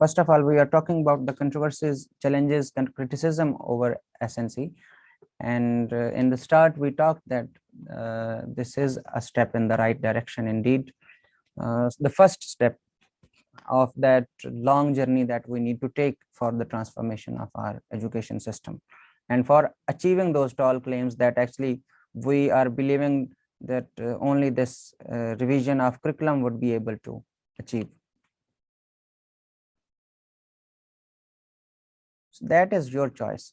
first of all we are talking about the controversies, challenges and criticism over SNC. And in the start, we talked that this is a step in the right direction indeed. The first step of that long journey that we need to take for the transformation of our education system, and for achieving those tall claims that actually we are believing that only this revision of curriculum would be able to achieve. So that is your choice.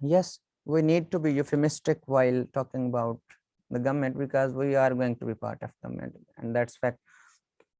yes, we need to be euphemistic while talking about the government because we are going to be part of government and that's fact.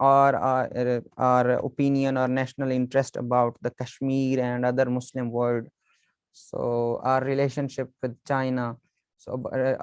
or our opinion or national interest about the Kashmir and other Muslim world. So our relationship with China. So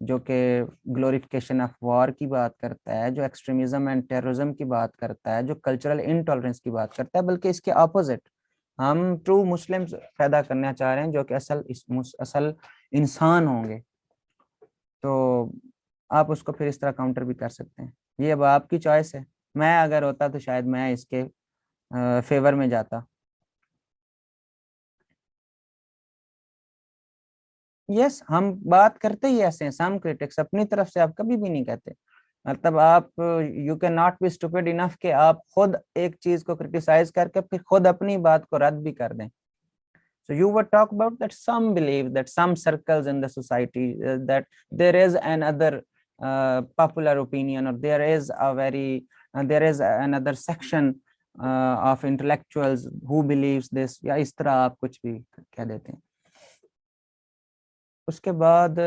جو کہ glorification of war کی بات کرتا ہے, جو extremism and terrorism کی بات کرتا ہے, جو کلچرل انٹالرنس کی بات کرتا ہے, بلکہ اس کے اپوزٹ ہم ٹرو مسلم پیدا کرنا چاہ رہے ہیں جو کہ اصل انسان ہوں گے. تو آپ اس کو پھر اس طرح کاؤنٹر بھی کر سکتے ہیں. یہ اب آپ کی چوائس ہے. میں اگر ہوتا تو شاید میں اس کے فیور میں جاتا. یس, ہم بات کرتے ہی ایسے ہیں, سم کرٹکس اپنی طرف سے آپ کبھی بھی نہیں کہتے. مطلب آپ you can not be stupid enough کہ آپ خود ایک چیز کو کرٹیسائز کر کے پھر خود اپنی بات کو رد بھی کر دیں. So you would talk about that some believe that some circles in the society that there is another popular opinion, or there is another section of intellectuals who believes this, یا اس طرح آپ کچھ بھی کہہ دیتے ہیں. اس کے بعد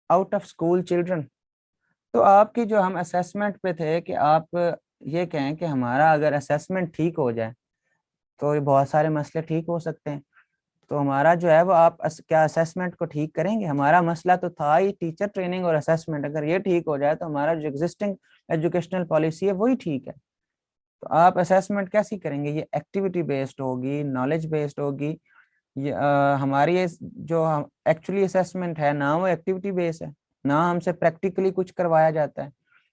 آؤٹ آف اسکول چلڈرن, تو آپ کی جو ہم اسیسمنٹ پہ تھے کہ آپ یہ کہیں کہ ہمارا اگر اسیسمنٹ ٹھیک ہو جائے تو یہ بہت سارے مسئلے ٹھیک ہو سکتے ہیں. تو ہمارا جو ہے وہ آپ کیا اسیسمنٹ کو ٹھیک کریں گے؟ ہمارا مسئلہ تو تھا ہی ٹیچر ٹریننگ اور اسیسمنٹ. اگر یہ ٹھیک ہو جائے تو ہمارا جو ایگزسٹنگ ایجوکیشنل پالیسی ہے وہی ٹھیک ہے. تو آپ اسیسمنٹ کیسی کریں گے؟ یہ ایکٹیویٹی بیسڈ ہوگی, نالج بیسڈ ہوگی. یہ ہماری جو ایکچولی اسیسمنٹ ہے نہ وہ ایکٹیویٹی بیس ہے, نہ ہم سے پریکٹیکلی کچھ کروایا جاتا ہے,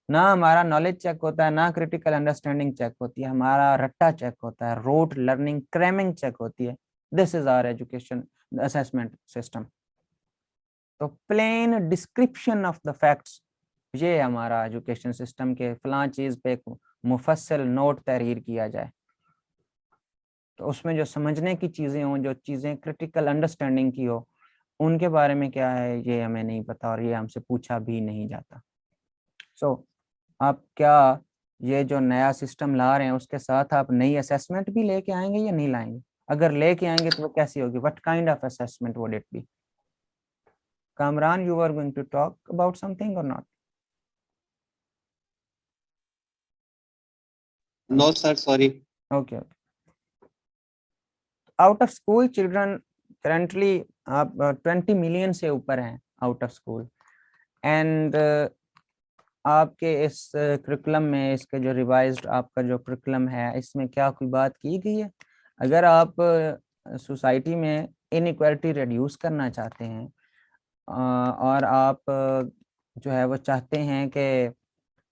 نہ ہمارا نالج چیک ہوتا ہے, نہ کریٹیکل انڈرسٹینڈنگ چیک ہوتی ہے. ہمارا رٹا چیک ہوتا ہے, روٹ لرننگ کریمنگ چیک ہوتی ہے. This is our education assessment system. تو plain description of the facts, یہ ہمارا ایجوکیشن سسٹم کے فلاں چیز پہ ایک مفصل نوٹ تحریر کیا جائے. تو اس میں جو سمجھنے کی چیزیں ہوں, جو چیزیں کریٹیکل انڈرسٹینڈنگ کی ہو, ان کے بارے میں کیا ہے یہ ہمیں نہیں پتا اور یہ ہم سے پوچھا بھی نہیں جاتا. سو آپ کیا یہ جو نیا سسٹم لا رہے ہیں اس کے ساتھ آپ نئی اسیسمنٹ بھی لے کے آئیں گے یا نہیں لائیں گے؟ اگر لے کے آئیں گے تو وہ کیسی ہوگی؟ what kind of assessment would it be? Kamran, you are going to talk about something or not? No sir, sorry. Okay. Out of school children currently 20 million سے اوپر ہیں out of school, and آپ کے اس curriculum میں, اس کے جو revised آپ کا جو کریکولم ہے, اس میں کیا کوئی بات کی گئی ہے؟ اگر آپ سوسائٹی میں انیکوالٹی ریڈیوس کرنا چاہتے ہیں اور آپ جو ہے وہ چاہتے ہیں کہ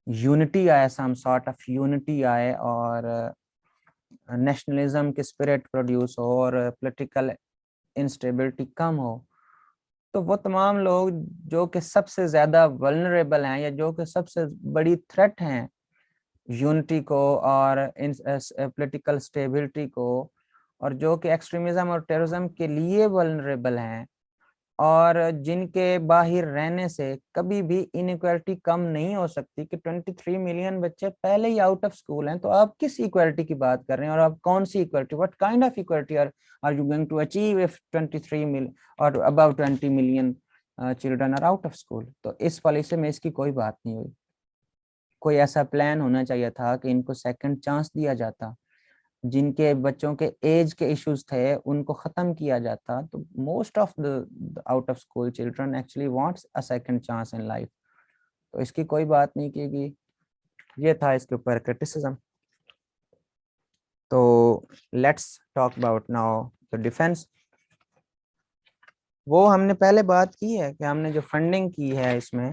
یونٹی آئے, سم سارٹ آف یونٹی آئے, اور نیشنلزم کی اسپرٹ پروڈیوس ہو اور پولیٹیکل انسٹیبلٹی کم ہو, تو وہ تمام لوگ جو کہ سب سے زیادہ ولنریبل ہیں یا جو کہ سب سے بڑی تھریٹ ہیں یونٹی کو اور پولیٹیکل اسٹیبلٹی کو, اور جو کہ ایکسٹریمزم اور ٹیررزم کے لیے ولنریبل ہیں, اور جن کے باہر رہنے سے کبھی بھی انیکوالٹی کم نہیں ہو سکتی کہ 23 ملین بچے پہلے ہی آؤٹ آف اسکول ہیں, تو آپ کس ایکوالٹی کی بات کر رہے ہیں؟ اور آپ کون سی equality, what kind of equality are you going to achieve if 23 million or above 20 million children are out of school? تو اس پالیسی میں اس کی کوئی بات نہیں ہوئی. کوئی ایسا پلان ہونا چاہیے تھا کہ ان کو سیکنڈ چانس دیا جاتا, جن کے بچوں کے ایج کے ایشوز تھے ان کو ختم کیا جاتا. تو most of the out of school children actually wants a second chance in life. تو اس کی کوئی بات نہیں کی گئی. یہ تھا اس کے اوپر کرٹیسزم. تو let's talk about now the defence. وہ ہم نے پہلے بات کی ہے کہ ہم نے جو فنڈنگ کی ہے, اس میں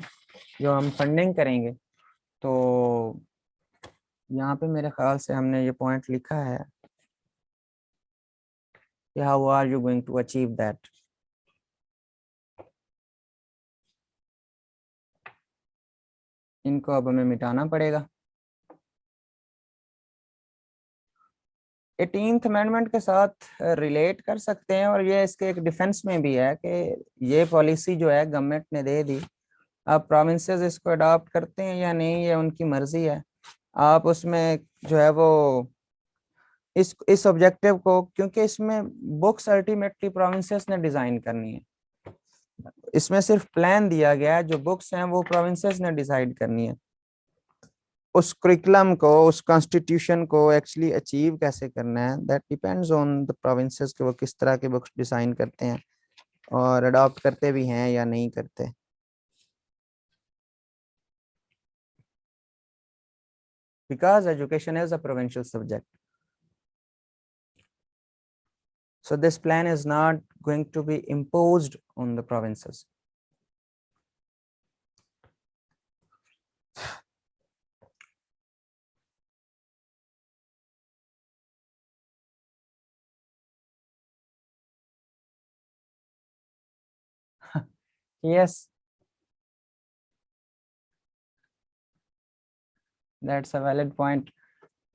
جو ہم فنڈنگ کریں گے, تو یہاں پہ میرے خیال سے ہم نے یہ پوائنٹ لکھا ہے کہ how are you going to achieve that. ان کو اب ہمیں مٹانا پڑے گا. 18th امینڈمنٹ کے ساتھ ریلیٹ کر سکتے ہیں, اور یہ اس کے ایک ڈیفنس میں بھی ہے کہ یہ پالیسی جو ہے گورنمنٹ نے دے دی, اب پروونسز اس کو اڈاپٹ کرتے ہیں یا نہیں یہ ان کی مرضی ہے. آپ اس میں جو ہے وہ اس آبجیکٹیو کو, کیونکہ اس میں بکس الٹیمیٹلی پروونسز نے ڈیزائن کرنی ہے, اس میں صرف پلان دیا گیا ہے, جو بکس ہیں وہ پروونسز نے ڈیسائیڈ کرنی ہے. اس کریکولم کو, اس کانسٹیٹیوشن کو ایکچولی اچیو کیسے کرنا ہے, that depends on the provinces کہ وہ کس طرح کے بکس ڈیزائن کرتے ہیں اور اڈاپٹ کرتے بھی ہیں یا نہیں کرتے. because education is a provincial subject. So this plan is not going to be imposed on the provinces. Yes, that's a valid point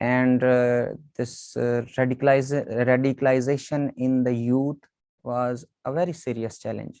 and this radicalization in the youth was a very serious challenge.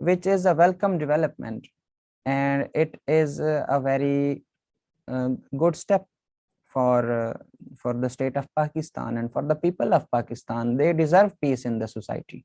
which is a welcome development and it is a very good step for the state of Pakistan and for the people of Pakistan. They deserve peace in the society.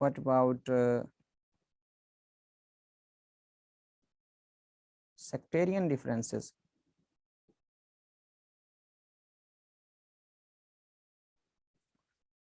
What about sectarian differences?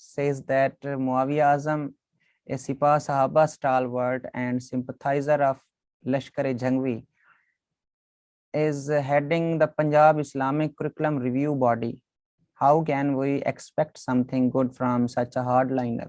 says that Muawiya Azam, a Sipah Sahaba stalwart and sympathizer of Lashkar-e-Jhangvi, is heading the Punjab Islamic Curriculum Review Body. How can we expect something good from such a hardliner?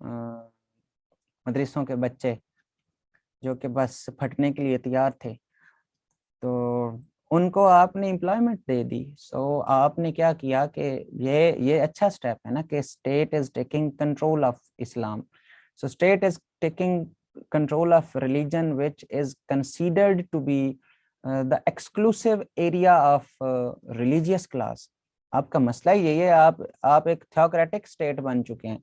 مدرسوں کے بچے جو کہ بس پھٹنے کے لیے تیار تھے، تو ان کو آپ نے امپلائمنٹ دے دی. سو آپ نے کیا کیا کہ یہ اچھا سٹیپ ہے نا کہ state is taking control of Islam. So state is taking control of religion which is considered to be the exclusive area of religious class. آپ کا مسئلہ یہی ہے، آپ ایک تھیوکریٹک اسٹیٹ بن چکے ہیں،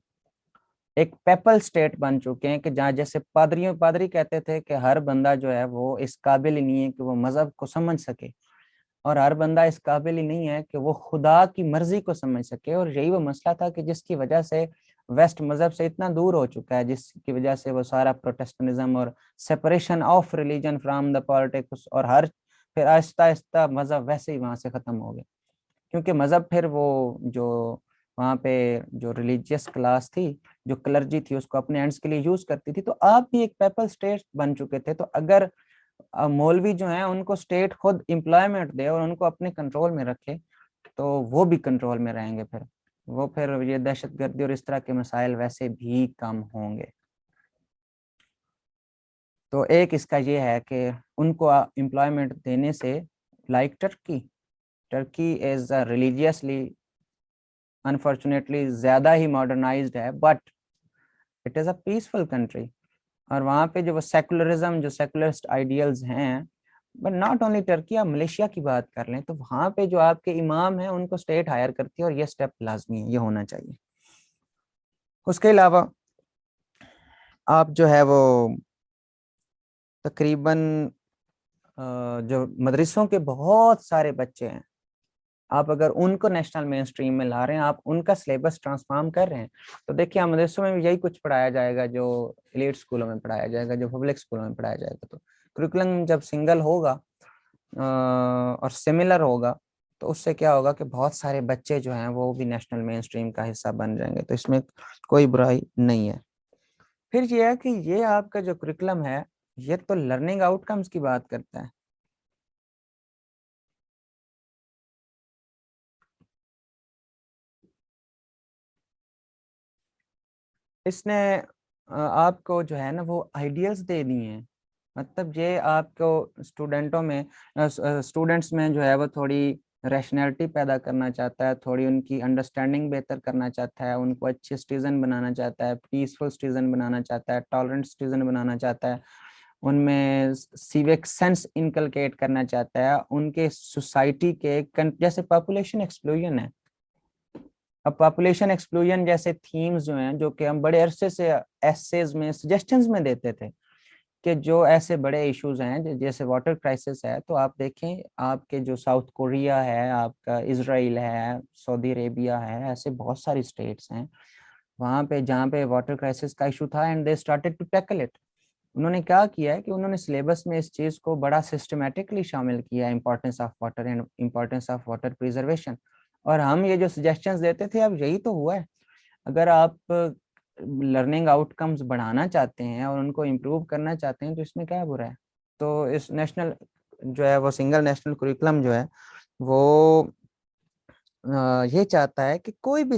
ایک پیپل اسٹیٹ بن چکے ہیں کہ جہاں جیسے پادری کہتے تھے کہ ہر بندہ جو ہے وہ اس قابل ہی نہیں ہے کہ وہ مذہب کو سمجھ سکے، اور ہر بندہ اس قابل ہی نہیں ہے کہ وہ خدا کی مرضی کو سمجھ سکے. اور یہی وہ مسئلہ تھا کہ جس کی وجہ سے ویسٹ مذہب سے اتنا دور ہو چکا ہے، جس کی وجہ سے وہ سارا پروٹیسٹنزم اور separation of religion from the politics, اور پھر آہستہ آہستہ مذہب ویسے ہی وہاں سے ختم ہو گیا، کیونکہ مذہب پھر وہ جو وہاں پہ جو ریلیجیس کلاس تھی، جو کلرجی تھی، اس کو اپنے اینڈس کے لیے یوز کرتی تھی. تو آپ بھی ایک پیپل اسٹیٹ بن چکے تھے، تو اگر مولوی جو ہیں ان کو اسٹیٹ خود امپلائمنٹ دے اور ان کو اپنے کنٹرول میں رکھے تو وہ بھی کنٹرول میں رہیں گے، پھر یہ دہشت گردی اور اس طرح کے مسائل ویسے بھی کم ہوں گے. تو ایک اس کا یہ ہے کہ ان کو امپلائمنٹ دینے سے، لائک ٹرکی از ریلیجیسلی انفارچونیٹلی زیادہ ہی ماڈرنائزڈ ہے، but it is a peaceful country. اور وہاں پہ جو وہ سیکولرزم، جو سیکولرسٹ آئیڈیلز ہیں، بٹ ناٹ اونلی ٹرکی، آپ ملیشیا کی بات کر لیں تو وہاں پہ جو آپ کے امام ہیں ان کو اسٹیٹ ہائر کرتی ہے، اور یہ اسٹیپ لازمی ہے، یہ ہونا چاہیے. اس کے علاوہ آپ جو ہے وہ تقریباً جو مدرسوں کے بہت سارے بچے ہیں، آپ اگر ان کو نیشنل مین اسٹریم میں لا رہے ہیں، آپ ان کا سلیبس ٹرانسفارم کر رہے ہیں، تو دیکھیے مدرسوں میں بھی یہی کچھ پڑھایا جائے گا جو ایلیٹ اسکولوں میں پڑھایا جائے گا، جو پبلک اسکولوں میں پڑھایا جائے گا. تو کریکولم جب سنگل ہوگا اور سملر ہوگا تو اس سے کیا ہوگا کہ بہت سارے بچے جو ہیں وہ بھی نیشنل مین اسٹریم کا حصہ بن جائیں گے. تو اس میں کوئی برائی نہیں ہے. پھر یہ ہے کہ یہ آپ کا جو کریکولم ہے یہ تو لرننگ آؤٹ کمز کی بات کرتا ہے. اس نے آپ کو جو ہے نا وہ آئیڈیلز دے دی ہیں، مطلب یہ آپ کو اسٹوڈنٹس میں جو ہے وہ تھوڑی ریشنلٹی پیدا کرنا چاہتا ہے، تھوڑی ان کی انڈرسٹینڈنگ بہتر کرنا چاہتا ہے، ان کو اچھے سٹیزن بنانا چاہتا ہے، پیسفل سٹیزن بنانا چاہتا ہے، ٹالرنٹ سٹیزن بنانا چاہتا ہے، ان میں سیوک سینس انکلکیٹ کرنا چاہتا ہے، ان کے سوسائٹی کے جیسے پاپولیشن ایکسپلوژن ہے. اب پاپولیشن ایکسپلوژن جیسے تھیمز جو ہیں، جو کہ ہم بڑے عرصے سے ایسیز میں سجیشنز میں دیتے تھے کہ جو ایسے بڑے ایشوز ہیں جیسے واٹر کرائسس ہے، تو آپ دیکھیں آپ کے جو ساؤتھ کوریا ہے، آپ کا اسرائیل ہے، سعودی عربیہ ہے، ایسے بہت ساری اسٹیٹس ہیں وہاں پہ جہاں پہ واٹر کرائسس کا ایشو تھا، and they started to tackle it. انہوں نے کیا کیا ہے کہ انہوں نے سلیبس میں اس چیز کو بڑا سسٹمیٹکلی شامل کیا، importance of water and importance of water preservation. اور ہم یہ جو سجیشنز دیتے تھے اب یہی تو ہوا ہے. اگر آپ لرننگ آؤٹ کمز بڑھانا چاہتے ہیں اور ان کو امپروو کرنا چاہتے ہیں تو اس میں کیا برا ہے. تو اس نیشنل جو ہے وہ سنگل نیشنل کریکولم جو ہے وہ یہ چاہتا ہے کہ کوئی بھی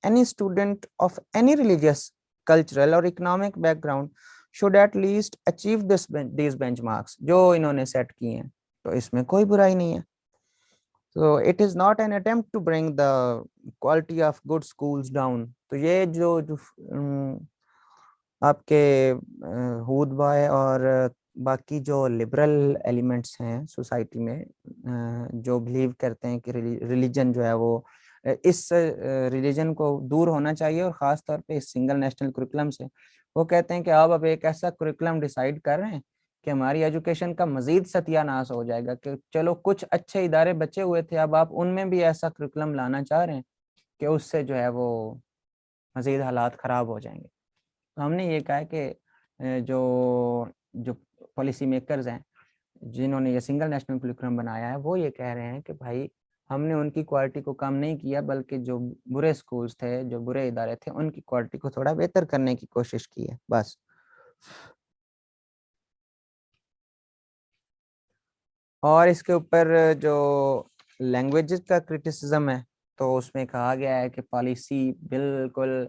any student of any religious, cultural اور economic background should at least achieve these benchmarks جو انہوں نے سیٹ کی ہیں. تو اس میں کوئی برائی نہیں ہے. So it is not an attempt to bring the quality of good schools down. تو یہ جو آپ کے ہود بھائی اور باقی جو لبرل ایلیمنٹس ہیں سوسائٹی میں، جو بلیو کرتے ہیں کہ ریلیجن جو ہے وہ اس ریلیجن کو دور ہونا چاہیے، اور خاص طور پہ اس سنگل نیشنل کریکولم سے، وہ کہتے ہیں کہ آپ اب ایک ایسا کریکولم ڈیسائیڈ کر رہے ہیں کہ ہماری ایجوکیشن کا مزید ستیہ ناش ہو جائے گا، کہ چلو کچھ اچھے ادارے بچے ہوئے تھے، اب آپ ان میں بھی ایسا کریکولم لانا چاہ رہے ہیں کہ اس سے جو ہے وہ مزید حالات خراب ہو جائیں گے. ہم نے یہ کہا کہ جو پالیسی میکرز ہیں جنہوں نے یہ سنگل نیشنل کریکولم بنایا ہے، وہ یہ کہہ رہے ہیں کہ بھائی ہم نے ان کی کوالٹی کو کم نہیں کیا، بلکہ جو برے سکولز تھے، جو برے ادارے تھے، ان کی کوالٹی کو تھوڑا بہتر کرنے کی کوشش کی ہے بس. اور اس کے اوپر جو لینگویجز کا کرٹیسزم ہے، تو اس میں کہا گیا ہے کہ پالیسی بالکل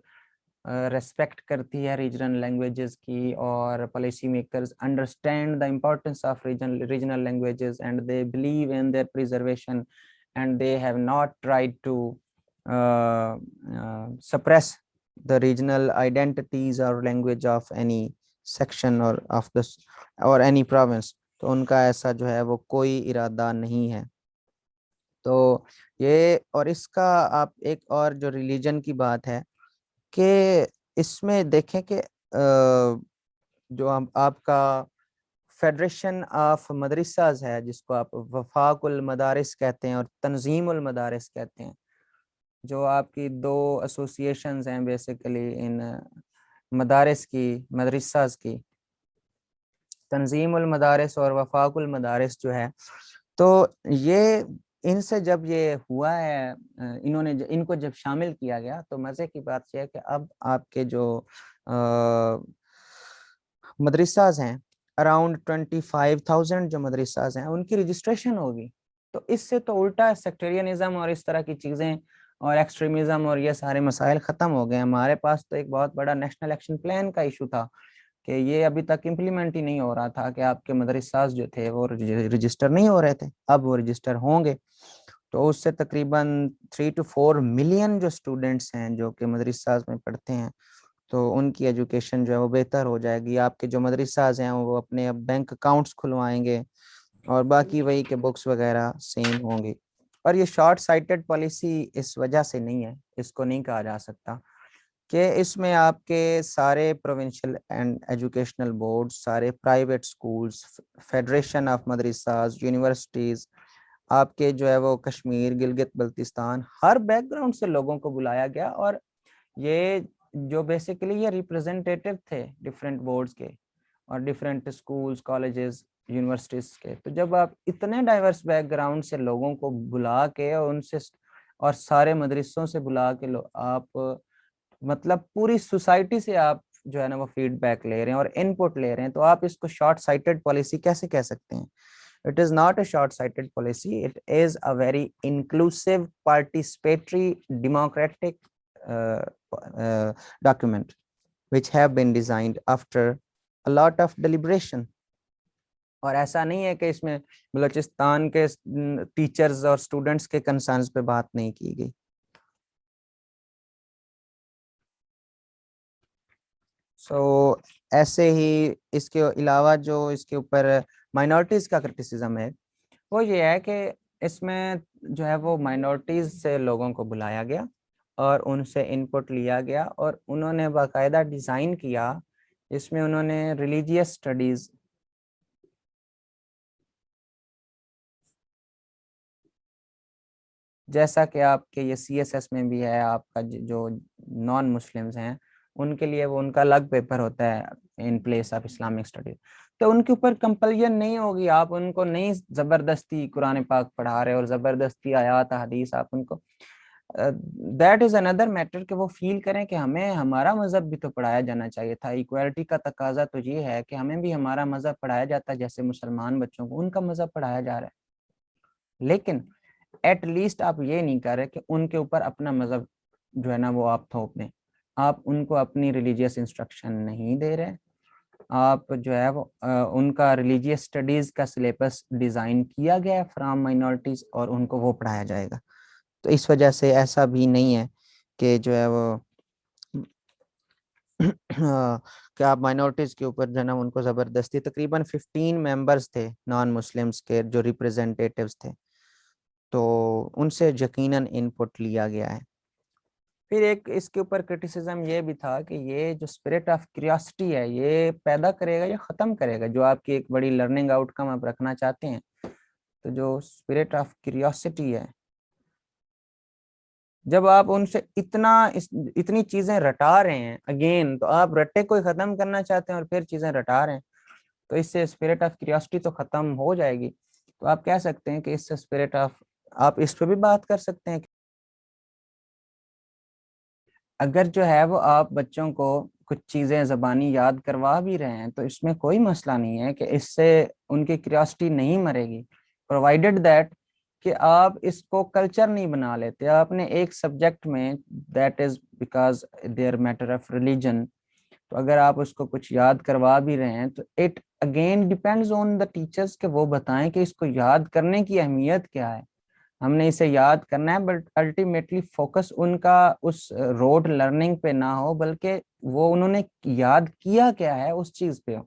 ریسپیکٹ کرتی ہے ریجنل لینگویجز کی, اور policy makers understand the importance of regional languages and they believe in their preservation, and they have not tried to suppress the regional identities or language of any section or of this or any province. تو ان کا ایسا جو ہے وہ کوئی ارادہ نہیں ہے. تو یہ, اور اس کا آپ ایک اور جو ریلیجن کی بات ہے کہ اس میں دیکھیں کہ جو آپ کا فیڈریشن آف مدرساز ہے, جس کو آپ وفاق المدارس کہتے ہیں اور تنظیم المدارس کہتے ہیں, جو آپ کی دو ایسوسیشنز ہیں بیسیکلی ان مدارس کی, مدرساز کی, تنظیم المدارس اور وفاق المدارس جو ہے, تو یہ ان سے جب یہ ہوا ہے, ان کو جب شامل کیا گیا, تو مزے کی بات یہ ہے کہ اب آپ کے جو مدرساز ہیں, اراؤنڈ 25,000 جو مدرساز ہیں, ان کی رجسٹریشن ہوگی. تو اس سے تو الٹا سیکٹرینزم اور اس طرح کی چیزیں اور ایکسٹریمزم اور یہ سارے مسائل ختم ہو گئے. ہمارے پاس تو ایک بہت بڑا نیشنل ایکشن پلان کا ایشو تھا کہ یہ ابھی تک امپلیمنٹ ہی نہیں ہو رہا تھا کہ آپ کے مدرساز جو تھے وہ رجسٹر نہیں ہو رہے تھے, اب وہ رجسٹر ہوں گے. تو اس سے تقریباً 3 to 4 ملین جو اسٹوڈنٹس ہیں جو کہ مدرساز میں پڑھتے ہیں, تو ان کی ایجوکیشن جو ہے وہ بہتر ہو جائے گی. آپ کے جو مدرساز ہیں وہ اپنے بینک اکاؤنٹس کھلوائیں گے, اور باقی وہی کہ بکس وغیرہ سیم ہوں گی. اور یہ شارٹ سائٹڈ پالیسی اس وجہ سے نہیں ہے, اس کو نہیں کہا جا سکتا کہ اس میں آپ کے سارے پروونشل اینڈ ایجوکیشنل بورڈ, سارے private schools, federation of مدرساز, universities, آپ کے جو ہے وہ Kashmir, Gilgit Baltistan, her back ground سے لوگوں کو بلایا گیا. اور یہ جو بیسیکلی یہ ریپرزینٹیٹیو تھے ڈفرینٹ بورڈز کے اور ڈفرینٹ اسکولز, کالجز, یونیورسٹیز کے, تو جب آپ اتنے ڈائیورس بیک گراؤنڈ سے لوگوں کو بلا کے اور ان سے اور سارے مدرسوں سے بلا کے آپ مطلب پوری سوسائٹی سے آپ جو ہے نا وہ فیڈ بیک لے رہے ہیں اور ان پٹ لے رہے ہیں, تو آپ اس کو شارٹ سائٹڈ پالیسی کیسے کہہ سکتے ہیں؟ It is not a short-sighted policy. It is a very inclusive, participatory, democratic document which have been designed after a lot of deliberation. اور ایسا نہیں ہے کہ اس میں بلوچستان کے ٹیچرز اور اسٹوڈنٹس کے کنسرنز پہ بات نہیں کی گئی. سو ایسے ہی اس کے علاوہ جو اس کے اوپر مائنورٹیز کا کرٹیسزم ہے وہ یہ ہے کہ اس میں جو ہے وہ مائنورٹیز سے لوگوں کو بلایا گیا اور ان سے ان پٹ لیا گیا, اور انہوں نے باقاعدہ ڈیزائن کیا جس میں انہوں نے ریلیجیس اسٹڈیز, جیسا کہ آپ کے یہ CSS میں بھی ہے, آپ کا جو نان مسلمز ہیں ان کے لیے وہ ان کا الگ پیپر ہوتا ہے in place of Islamic studies, تو ان کے اوپر کمپلژن نہیں ہوگی. آپ ان کو نہیں زبردستی قرآن پاک پڑھا رہے اور زبردستی آیات حدیث آپ ان کو, دیٹ از اندر میٹر کہ وہ فیل کریں کہ ہمیں ہمارا مذہب بھی تو پڑھایا جانا چاہیے تھا. ایکویلٹی کا تقاضا تو یہ ہے کہ ہمیں بھی ہمارا مذہب پڑھایا جاتا ہے جیسے مسلمان بچوں کو ان کا مذہب پڑھایا جا رہا ہے, لیکن ایٹ لیسٹ آپ یہ نہیں کر رہے کہ ان کے اوپر اپنا مذہب جو ہے نا وہ آپ تھوپ دیں. آپ ان کو اپنی ریلیجیس انسٹرکشن نہیں دے رہے, آپ جو ہے وہ ان کا ریلیجیس اسٹڈیز کا سلیبس ڈیزائن کیا گیا ہے فرام مائنورٹیز اور ان کو وہ پڑھایا جائے گا. تو اس وجہ سے ایسا بھی نہیں ہے کہ جو ہے وہ کہ آپ مائنورٹیز کے اوپر جو ہے نا ان کو زبردستی, تقریباً 15 ممبرز تھے نان مسلمس کے جو ریپرزینٹیٹیوز تھے, تو ان سے یقیناً ان پٹ لیا گیا ہے. پھر ایک اس کے اوپر کرٹیسزم یہ بھی تھا کہ یہ جو اسپرٹ آف کیوریاسٹی ہے یہ پیدا کرے گا یا ختم کرے گا, جو آپ کی ایک بڑی لرننگ آؤٹ کم آپ رکھنا چاہتے ہیں. تو جو اسپرٹ آف کیوریاسٹی ہے, جب آپ ان سے اتنی چیزیں رٹا رہے ہیں اگین, تو آپ رٹے کوئی ختم کرنا چاہتے ہیں اور پھر چیزیں رٹا رہے ہیں, تو اس سے اسپرٹ آف کیوریاسٹی تو ختم ہو جائے گی. تو آپ کہہ سکتے ہیں کہ اس سے اسپرٹ آف, آپ اس پہ بھی بات کر سکتے ہیں اگر جو ہے وہ آپ بچوں کو کچھ چیزیں زبانی یاد کروا بھی رہے ہیں تو اس میں کوئی مسئلہ نہیں ہے کہ اس سے ان کی کیوریاسٹی نہیں مرے گی, پرووائڈیڈ دیٹ کہ آپ اس کو کلچر نہیں بنا لیتے. آپ نے ایک سبجیکٹ میں, that is because there matter of religion, تو اگر آپ اس کو کچھ یاد کروا بھی رہے ہیں تو it again depends on the teachers کہ وہ بتائیں کہ اس کو یاد کرنے کی اہمیت کیا ہے. ہم نے اسے یاد کرنا ہے, بٹ الٹیمیٹلی فوکس ان کا اس روڈ لرننگ پہ نہ ہو, بلکہ وہ انہوں نے یاد کیا کیا ہے اس چیز پہ ہو.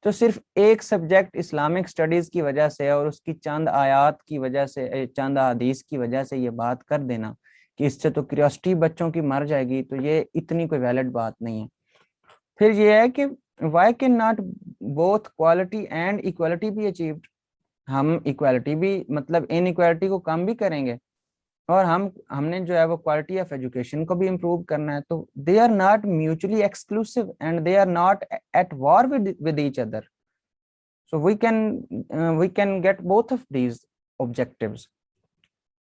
تو صرف ایک سبجیکٹ اسلامک اسٹڈیز کی وجہ سے اور اس کی چند آیات کی وجہ سے, چند حدیث کی وجہ سے یہ بات کر دینا کہ اس سے تو کیوریوسٹی بچوں کی مر جائے گی, تو یہ اتنی کوئی ویلڈ بات نہیں ہے. پھر یہ ہے کہ why can not both quality and equality بھی اچیوڈ. ہم ایکوالٹی بھی, مطلب ان ایکوالٹی کو کم بھی کریں گے, اور ہم نے جو ہے وہ کوالٹی آف ایجوکیشن کو بھی امپروو کرنا ہے. تو they are not mutually exclusive and they are not at war with each other. So we can get both of these objectives.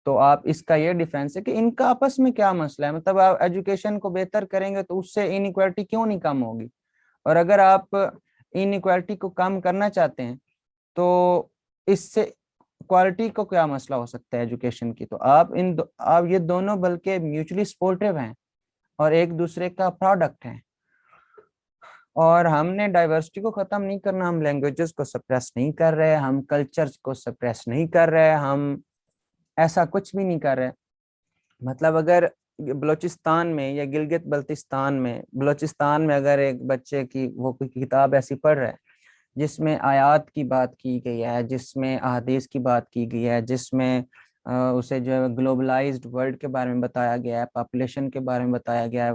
تو آپ اس کا یہ ڈیفینس ہے کہ ان کا آپس میں کیا مسئلہ ہے, مطلب آپ ایجوکیشن کو بہتر کریں گے تو اس سے ان ایکوالٹی کیوں نہیں کم ہوگی, اور اگر آپ ان ایکوالٹی کو کم کرنا چاہتے ہیں تو اس سے کوالٹی کو کیا مسئلہ ہو سکتا ہے ایجوکیشن کی. تو آپ یہ دونوں بلکہ میوچلی سپورٹیو ہیں اور ایک دوسرے کا پروڈکٹ ہیں. اور ہم نے ڈائیورسٹی کو ختم نہیں کرنا, ہم لینگویجز کو سپریس نہیں کر رہے, ہم کلچرز کو سپریس نہیں کر رہے, ہم ایسا کچھ بھی نہیں کر رہے. مطلب اگر بلوچستان میں یا گلگت بلوچستان میں اگر ایک بچے کی وہ کوئی کتاب ایسی پڑھ رہا ہے جس میں آیات کی بات کی گئی ہے, جس میں احادیث کی بات کی گئی ہے, جس میں اسے جو ہے گلوبلائزڈ ورلڈ کے بارے میں بتایا گیا ہے, پاپولیشن کے بارے میں بتایا گیا ہے,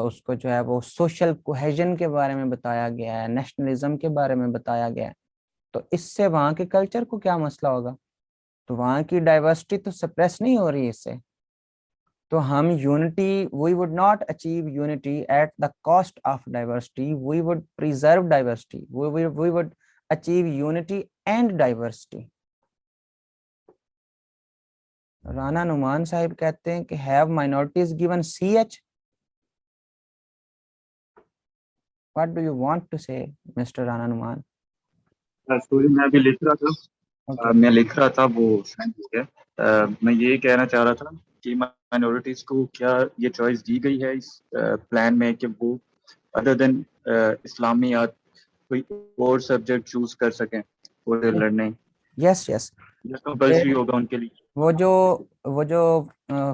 اس کو جو ہے وہ سوشل کوہیژن کے بارے میں بتایا گیا ہے, نیشنلزم کے بارے میں بتایا گیا ہے, تو اس سے وہاں کے کلچر کو کیا مسئلہ ہوگا؟ تو وہاں کی ڈائیورسٹی تو سپریس نہیں ہو رہی اس سے. تو ہم unity, we would not achieve unity at the cost of diversity, we would preserve diversity, we would achieve unity and diversity. Rana Nauman صاحب کہتے ہیں کہ have minorities given C H. What do you want to say Mr Rana Nauman? میں ابھی لکھ رہا تھا, وہ سینڈ ہو گیا. میں یہ کہنا چاہ رہا تھا کہ مائنورٹیز کو کیا یہ چوائس دی گئی ہے اس پلان میں کہ وہ ادر دین اسلامیات کوئی اور سبجیکٹ چوز کر سکیں اور لڑنے؟ یس یس, کمپلسری ہوگا ان کے لیے. وہ جو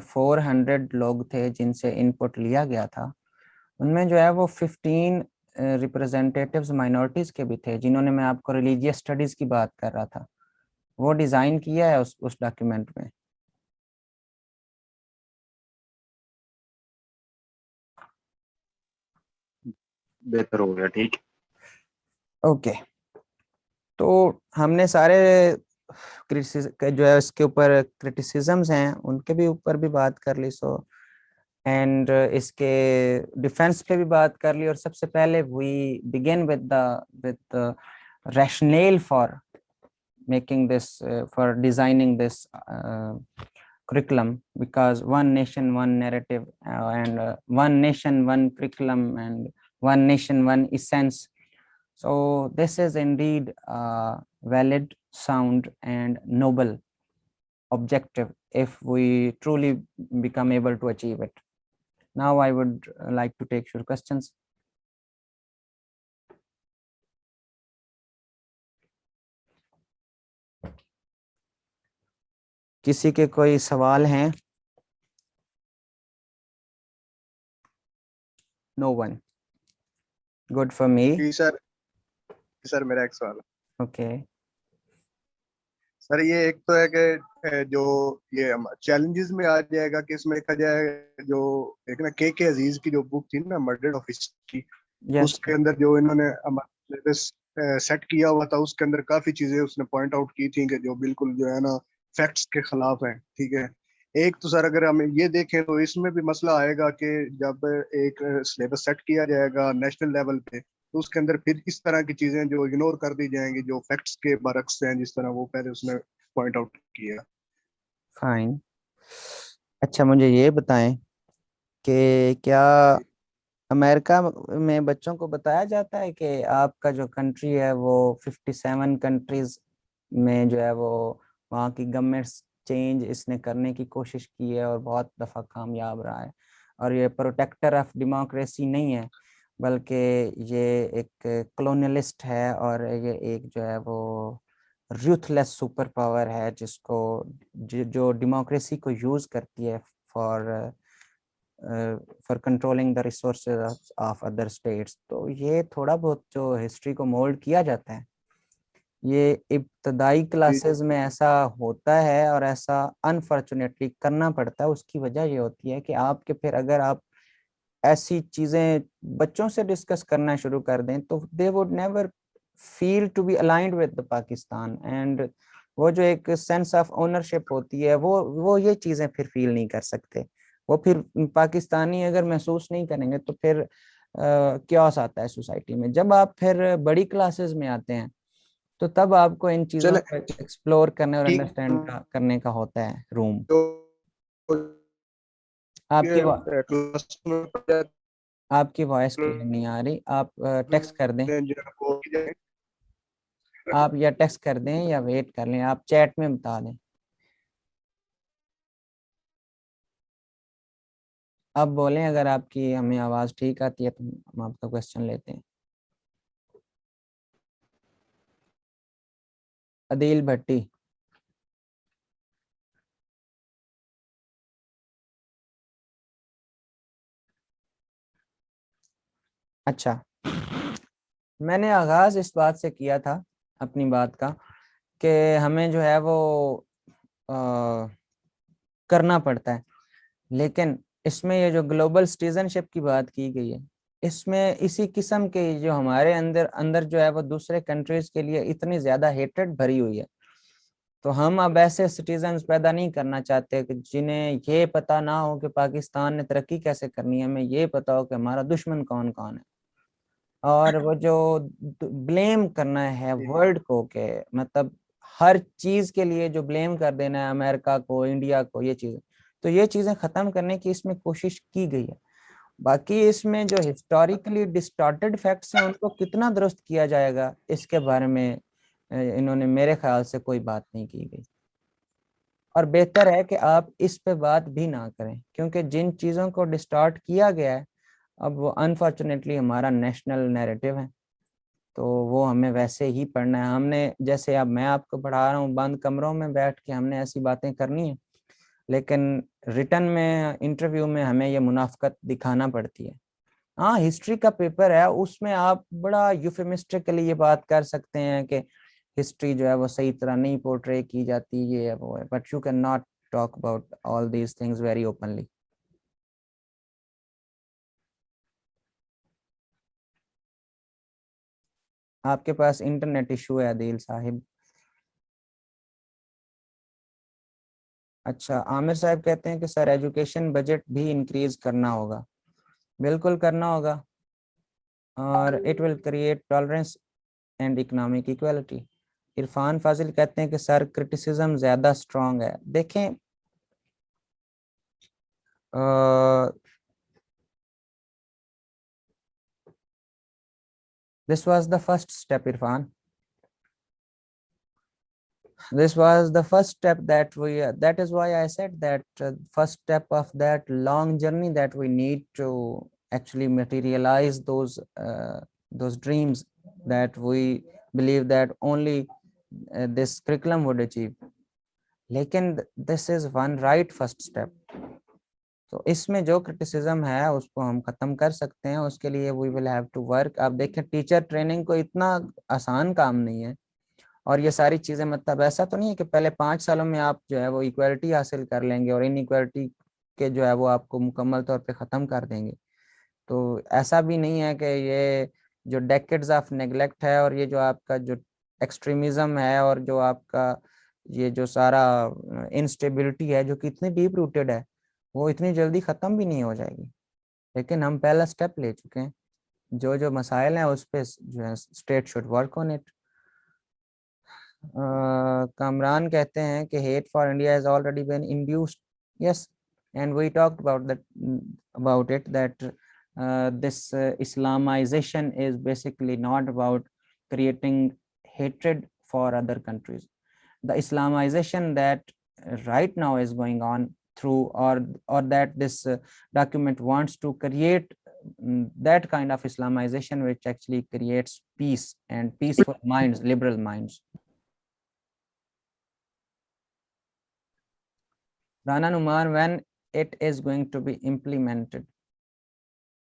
400 لوگ تھے جن سے ان پٹ لیا گیا تھا, ان میں جو ہے وہ 15 ریپرزینٹیٹیوز مائنورٹیز کے بھی تھے, جنہوں نے, میں آپ کو ریلیجیس اسٹڈیز کی بات کر رہا تھا, وہ ڈیزائن کیا ہے اس ڈاکیومنٹ میں. بہتر ہو گیا, ٹھیک. اوکے, تو ہم نے سارے جو ہے اس کے اوپر کرٹیسزمز ہیں ان کے بھی اوپر بھی بات کر لی, سو اینڈ اس کے ڈیفینس پہ بھی بات کر لی. اور سب سے پہلے we begin with rationale for making this, for designing this curriculum, because one nation one narrative, and one nation one curriculum, and one nation one essence. So this is indeed a valid, sound and noble objective if we truly become able to achieve it. Now I would like to take your questions. کسی کے کوئی سوال ہیں؟ No one. Good for me. جی سر میرا ایک سوال ہے. Okay. سر یہ ایک تو ہے کہ جو یہ چیلنجز میں آ جائے گا کہ اس میں دیکھا جائے جو ایک نا کے عزیز کی جو بک تھی نا مرڈر آف ہسٹری, اس کے اندر جو انہوں نے سیٹ کیا ہوا تھا, اس کے اندر کافی چیزیں اس نے پوائنٹ آؤٹ کی تھیں کہ جو بالکل جو ہے نا فیکٹس کے خلاف ہیں. ٹھیک ہے, ایک تو سر اگر ہم یہ دیکھیں تو اس میں بھی مسئلہ آئے گا کہ جب ایک سلیبس سیٹ کیا جائے گا نیشنل لیول پہ, تو اس کے اندر پھر اس طرح کی چیزیں جو اگنور کر دی جائیں گی جو فیکٹس کے برعکس ہیں, جس طرح وہ پہلے اس نے پوائنٹ آؤٹ کیا. فائن. اچھا مجھے یہ بتائیں کہ کیا امریکہ میں بچوں کو بتایا جاتا ہے کہ آپ کا جو کنٹری ہے وہ 57 کنٹریز میں جو ہے وہ وہاں کی گورنمنٹ چینج اس نے کرنے کی کوشش کی ہے اور بہت دفعہ کامیاب رہا ہے. اور یہ پروٹیکٹر آف ڈیموکریسی نہیں ہے بلکہ یہ ایک کلونیلسٹ ہے اور یہ ایک جو ہے وہ ریوتھلیس سپر پاور ہے جس کو جو ڈیموکریسی کو یوز کرتی ہے for controlling the resources of other states. تو یہ تھوڑا بہت جو ہسٹری کو مولڈ کیا جاتا ہے یہ ابتدائی کلاسز میں ایسا ہوتا ہے اور ایسا انفارچونیٹلی کرنا پڑتا ہے. اس کی وجہ یہ ہوتی ہے کہ آپ کے پھر اگر آپ ایسی چیزیں بچوں سے ڈسکس کرنا شروع کر دیں تو they would never feel to be aligned with the Pakistan, and وہ جو ایک سینس آف اونرشپ ہوتی ہے وہ یہ چیزیں پھر فیل نہیں کر سکتے. وہ پھر پاکستانی اگر محسوس نہیں کریں گے تو پھر کیوس آتا ہے سوسائٹی میں. جب آپ پھر بڑی کلاسز میں آتے ہیں تو تب آپ کو ان چیزوں کو ایکسپلور کرنے اور انڈرسٹینڈ کرنے کا ہوتا ہے روم. آپ کی وائس کلیئر نہیں آ رہی. آپ ٹیکسٹ کر دیں, آپ یا ٹیکسٹ کر دیں یا ویٹ کر لیں, آپ چیٹ میں بتا دیں. اب بولیں اگر آپ کی ہمیں آواز ٹھیک آتی ہے تو ہم آپ کا کوشچن لیتے ہیں. عدیل بھٹی. اچھا, میں نے آغاز اس بات سے کیا تھا اپنی بات کا کہ ہمیں جو ہے وہ کرنا پڑتا ہے, لیکن اس میں یہ جو گلوبل سٹیزن شپ کی بات کی گئی ہے اس میں اسی قسم کے جو ہمارے اندر جو ہے وہ دوسرے کنٹریز کے لیے اتنی زیادہ ہیٹرڈ بھری ہوئی ہے. تو ہم اب ایسے سٹیزنز پیدا نہیں کرنا چاہتے کہ جنہیں یہ پتہ نہ ہو کہ پاکستان نے ترقی کیسے کرنی ہے, ہمیں یہ پتہ ہو کہ ہمارا دشمن کون کون ہے. اور وہ جو بلیم کرنا ہے ورلڈ کو کہ مطلب ہر چیز کے لیے جو بلیم کر دینا ہے امریکہ کو, انڈیا کو, یہ چیزیں, تو یہ چیزیں ختم کرنے کی اس میں کوشش کی گئی ہے. باقی اس میں جو ہسٹوریکلی ڈسٹارٹڈ فیکٹس ہیں ان کو کتنا درست کیا جائے گا اس کے بارے میں انہوں نے میرے خیال سے کوئی بات نہیں کی گئی. اور بہتر ہے کہ آپ اس پہ بات بھی نہ کریں کیونکہ جن چیزوں کو ڈسٹارٹ کیا گیا ہے اب وہ انفارچونیٹلی ہمارا نیشنل نیریٹو ہے, تو وہ ہمیں ویسے ہی پڑھنا ہے. ہم نے جیسے اب میں آپ کو پڑھا رہا ہوں بند کمروں میں بیٹھ کے ہم نے ایسی باتیں کرنی ہیں, لیکن ریٹن میں انٹرویو میں ہمیں یہ منافقت دکھانا پڑتی ہے. ہاں ہسٹری کا پیپر ہے, اس میں آپ بڑا یوفیمسٹکلی یہ بات کر سکتے ہیں کہ ہسٹری جو ہے وہ صحیح طرح نہیں پورٹرے کی جاتی, یہ ہے وہ ہے, but you can not talk about all these things very openly. آپ کے پاس انٹرنیٹ ایشو ہے عدیل صاحب. اچھا, عامر صاحب کہتے ہیں کہ سر ایجوکیشن بجٹ بھی انکریز کرنا ہوگا. بالکل کرنا ہوگا, اور it will create tolerance and economic equality. Irfan فاضل کہتے ہیں کہ سر کرٹیسزم زیادہ اسٹرانگ ہے. دیکھیں this was the first step, Irfan. This was the first step that is why I said that first step of that long journey that we need to actually materialize those dreams that we believe that only this curriculum would achieve. Lekin this is one right first step. تو اس میں جو criticism ہے اس کو ہم ختم کر سکتے ہیں, اس کے لیے we will have to work. آپ دیکھیں ٹیچر ٹریننگ کو اتنا آسان کام نہیں ہے, اور یہ ساری چیزیں مطلب ایسا تو نہیں ہے کہ پہلے 5 سالوں میں آپ جو ہے وہ ایکویلٹی حاصل کر لیں گے اور ان ایکویلٹی کے جو ہے وہ آپ کو مکمل طور پہ ختم کر دیں گے. تو ایسا بھی نہیں ہے کہ یہ جو ڈیکیڈز آف نیگلیکٹ ہے اور یہ جو آپ کا جو ایکسٹریمزم ہے اور جو آپ کا یہ جو سارا انسٹیبلٹی ہے جو کہ اتنی ڈیپ روٹیڈ ہے وہ اتنی جلدی ختم بھی نہیں ہو جائے گی. لیکن ہم پہلا سٹیپ لے چکے ہیں, جو مسائل ہیں اس پہ جو ہے state should work on it. Kamran کہتے ہیں کہ hate for India has already been induced. Yes, and we talked about it that this Islamization is basically not about creating hatred for other countries. the Islamization that right now is going on through, or that this document wants to create that kind of Islamization which actually creates peace and peaceful minds, liberal minds. Rana Numan, when it is going to be implemented,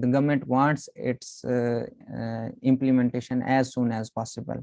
The government wants its implementation as soon as possible,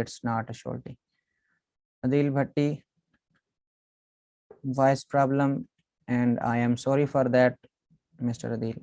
it's not a surety. Adil Bhatti, voice problem, and I am sorry for that, Mr. Adil.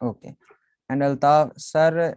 Okay. And Altaf sir,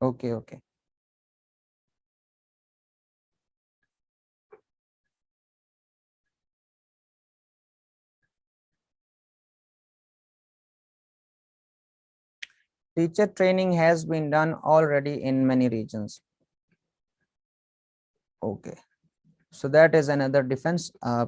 Okay, okay. Teacher training has been done already in many regions. Okay. So that is another difference.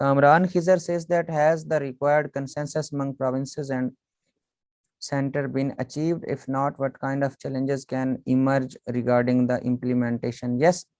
Kamran Khizar says that has the required consensus among provinces and center been achieved? If not, what kind of challenges can emerge regarding the implementation? Yes,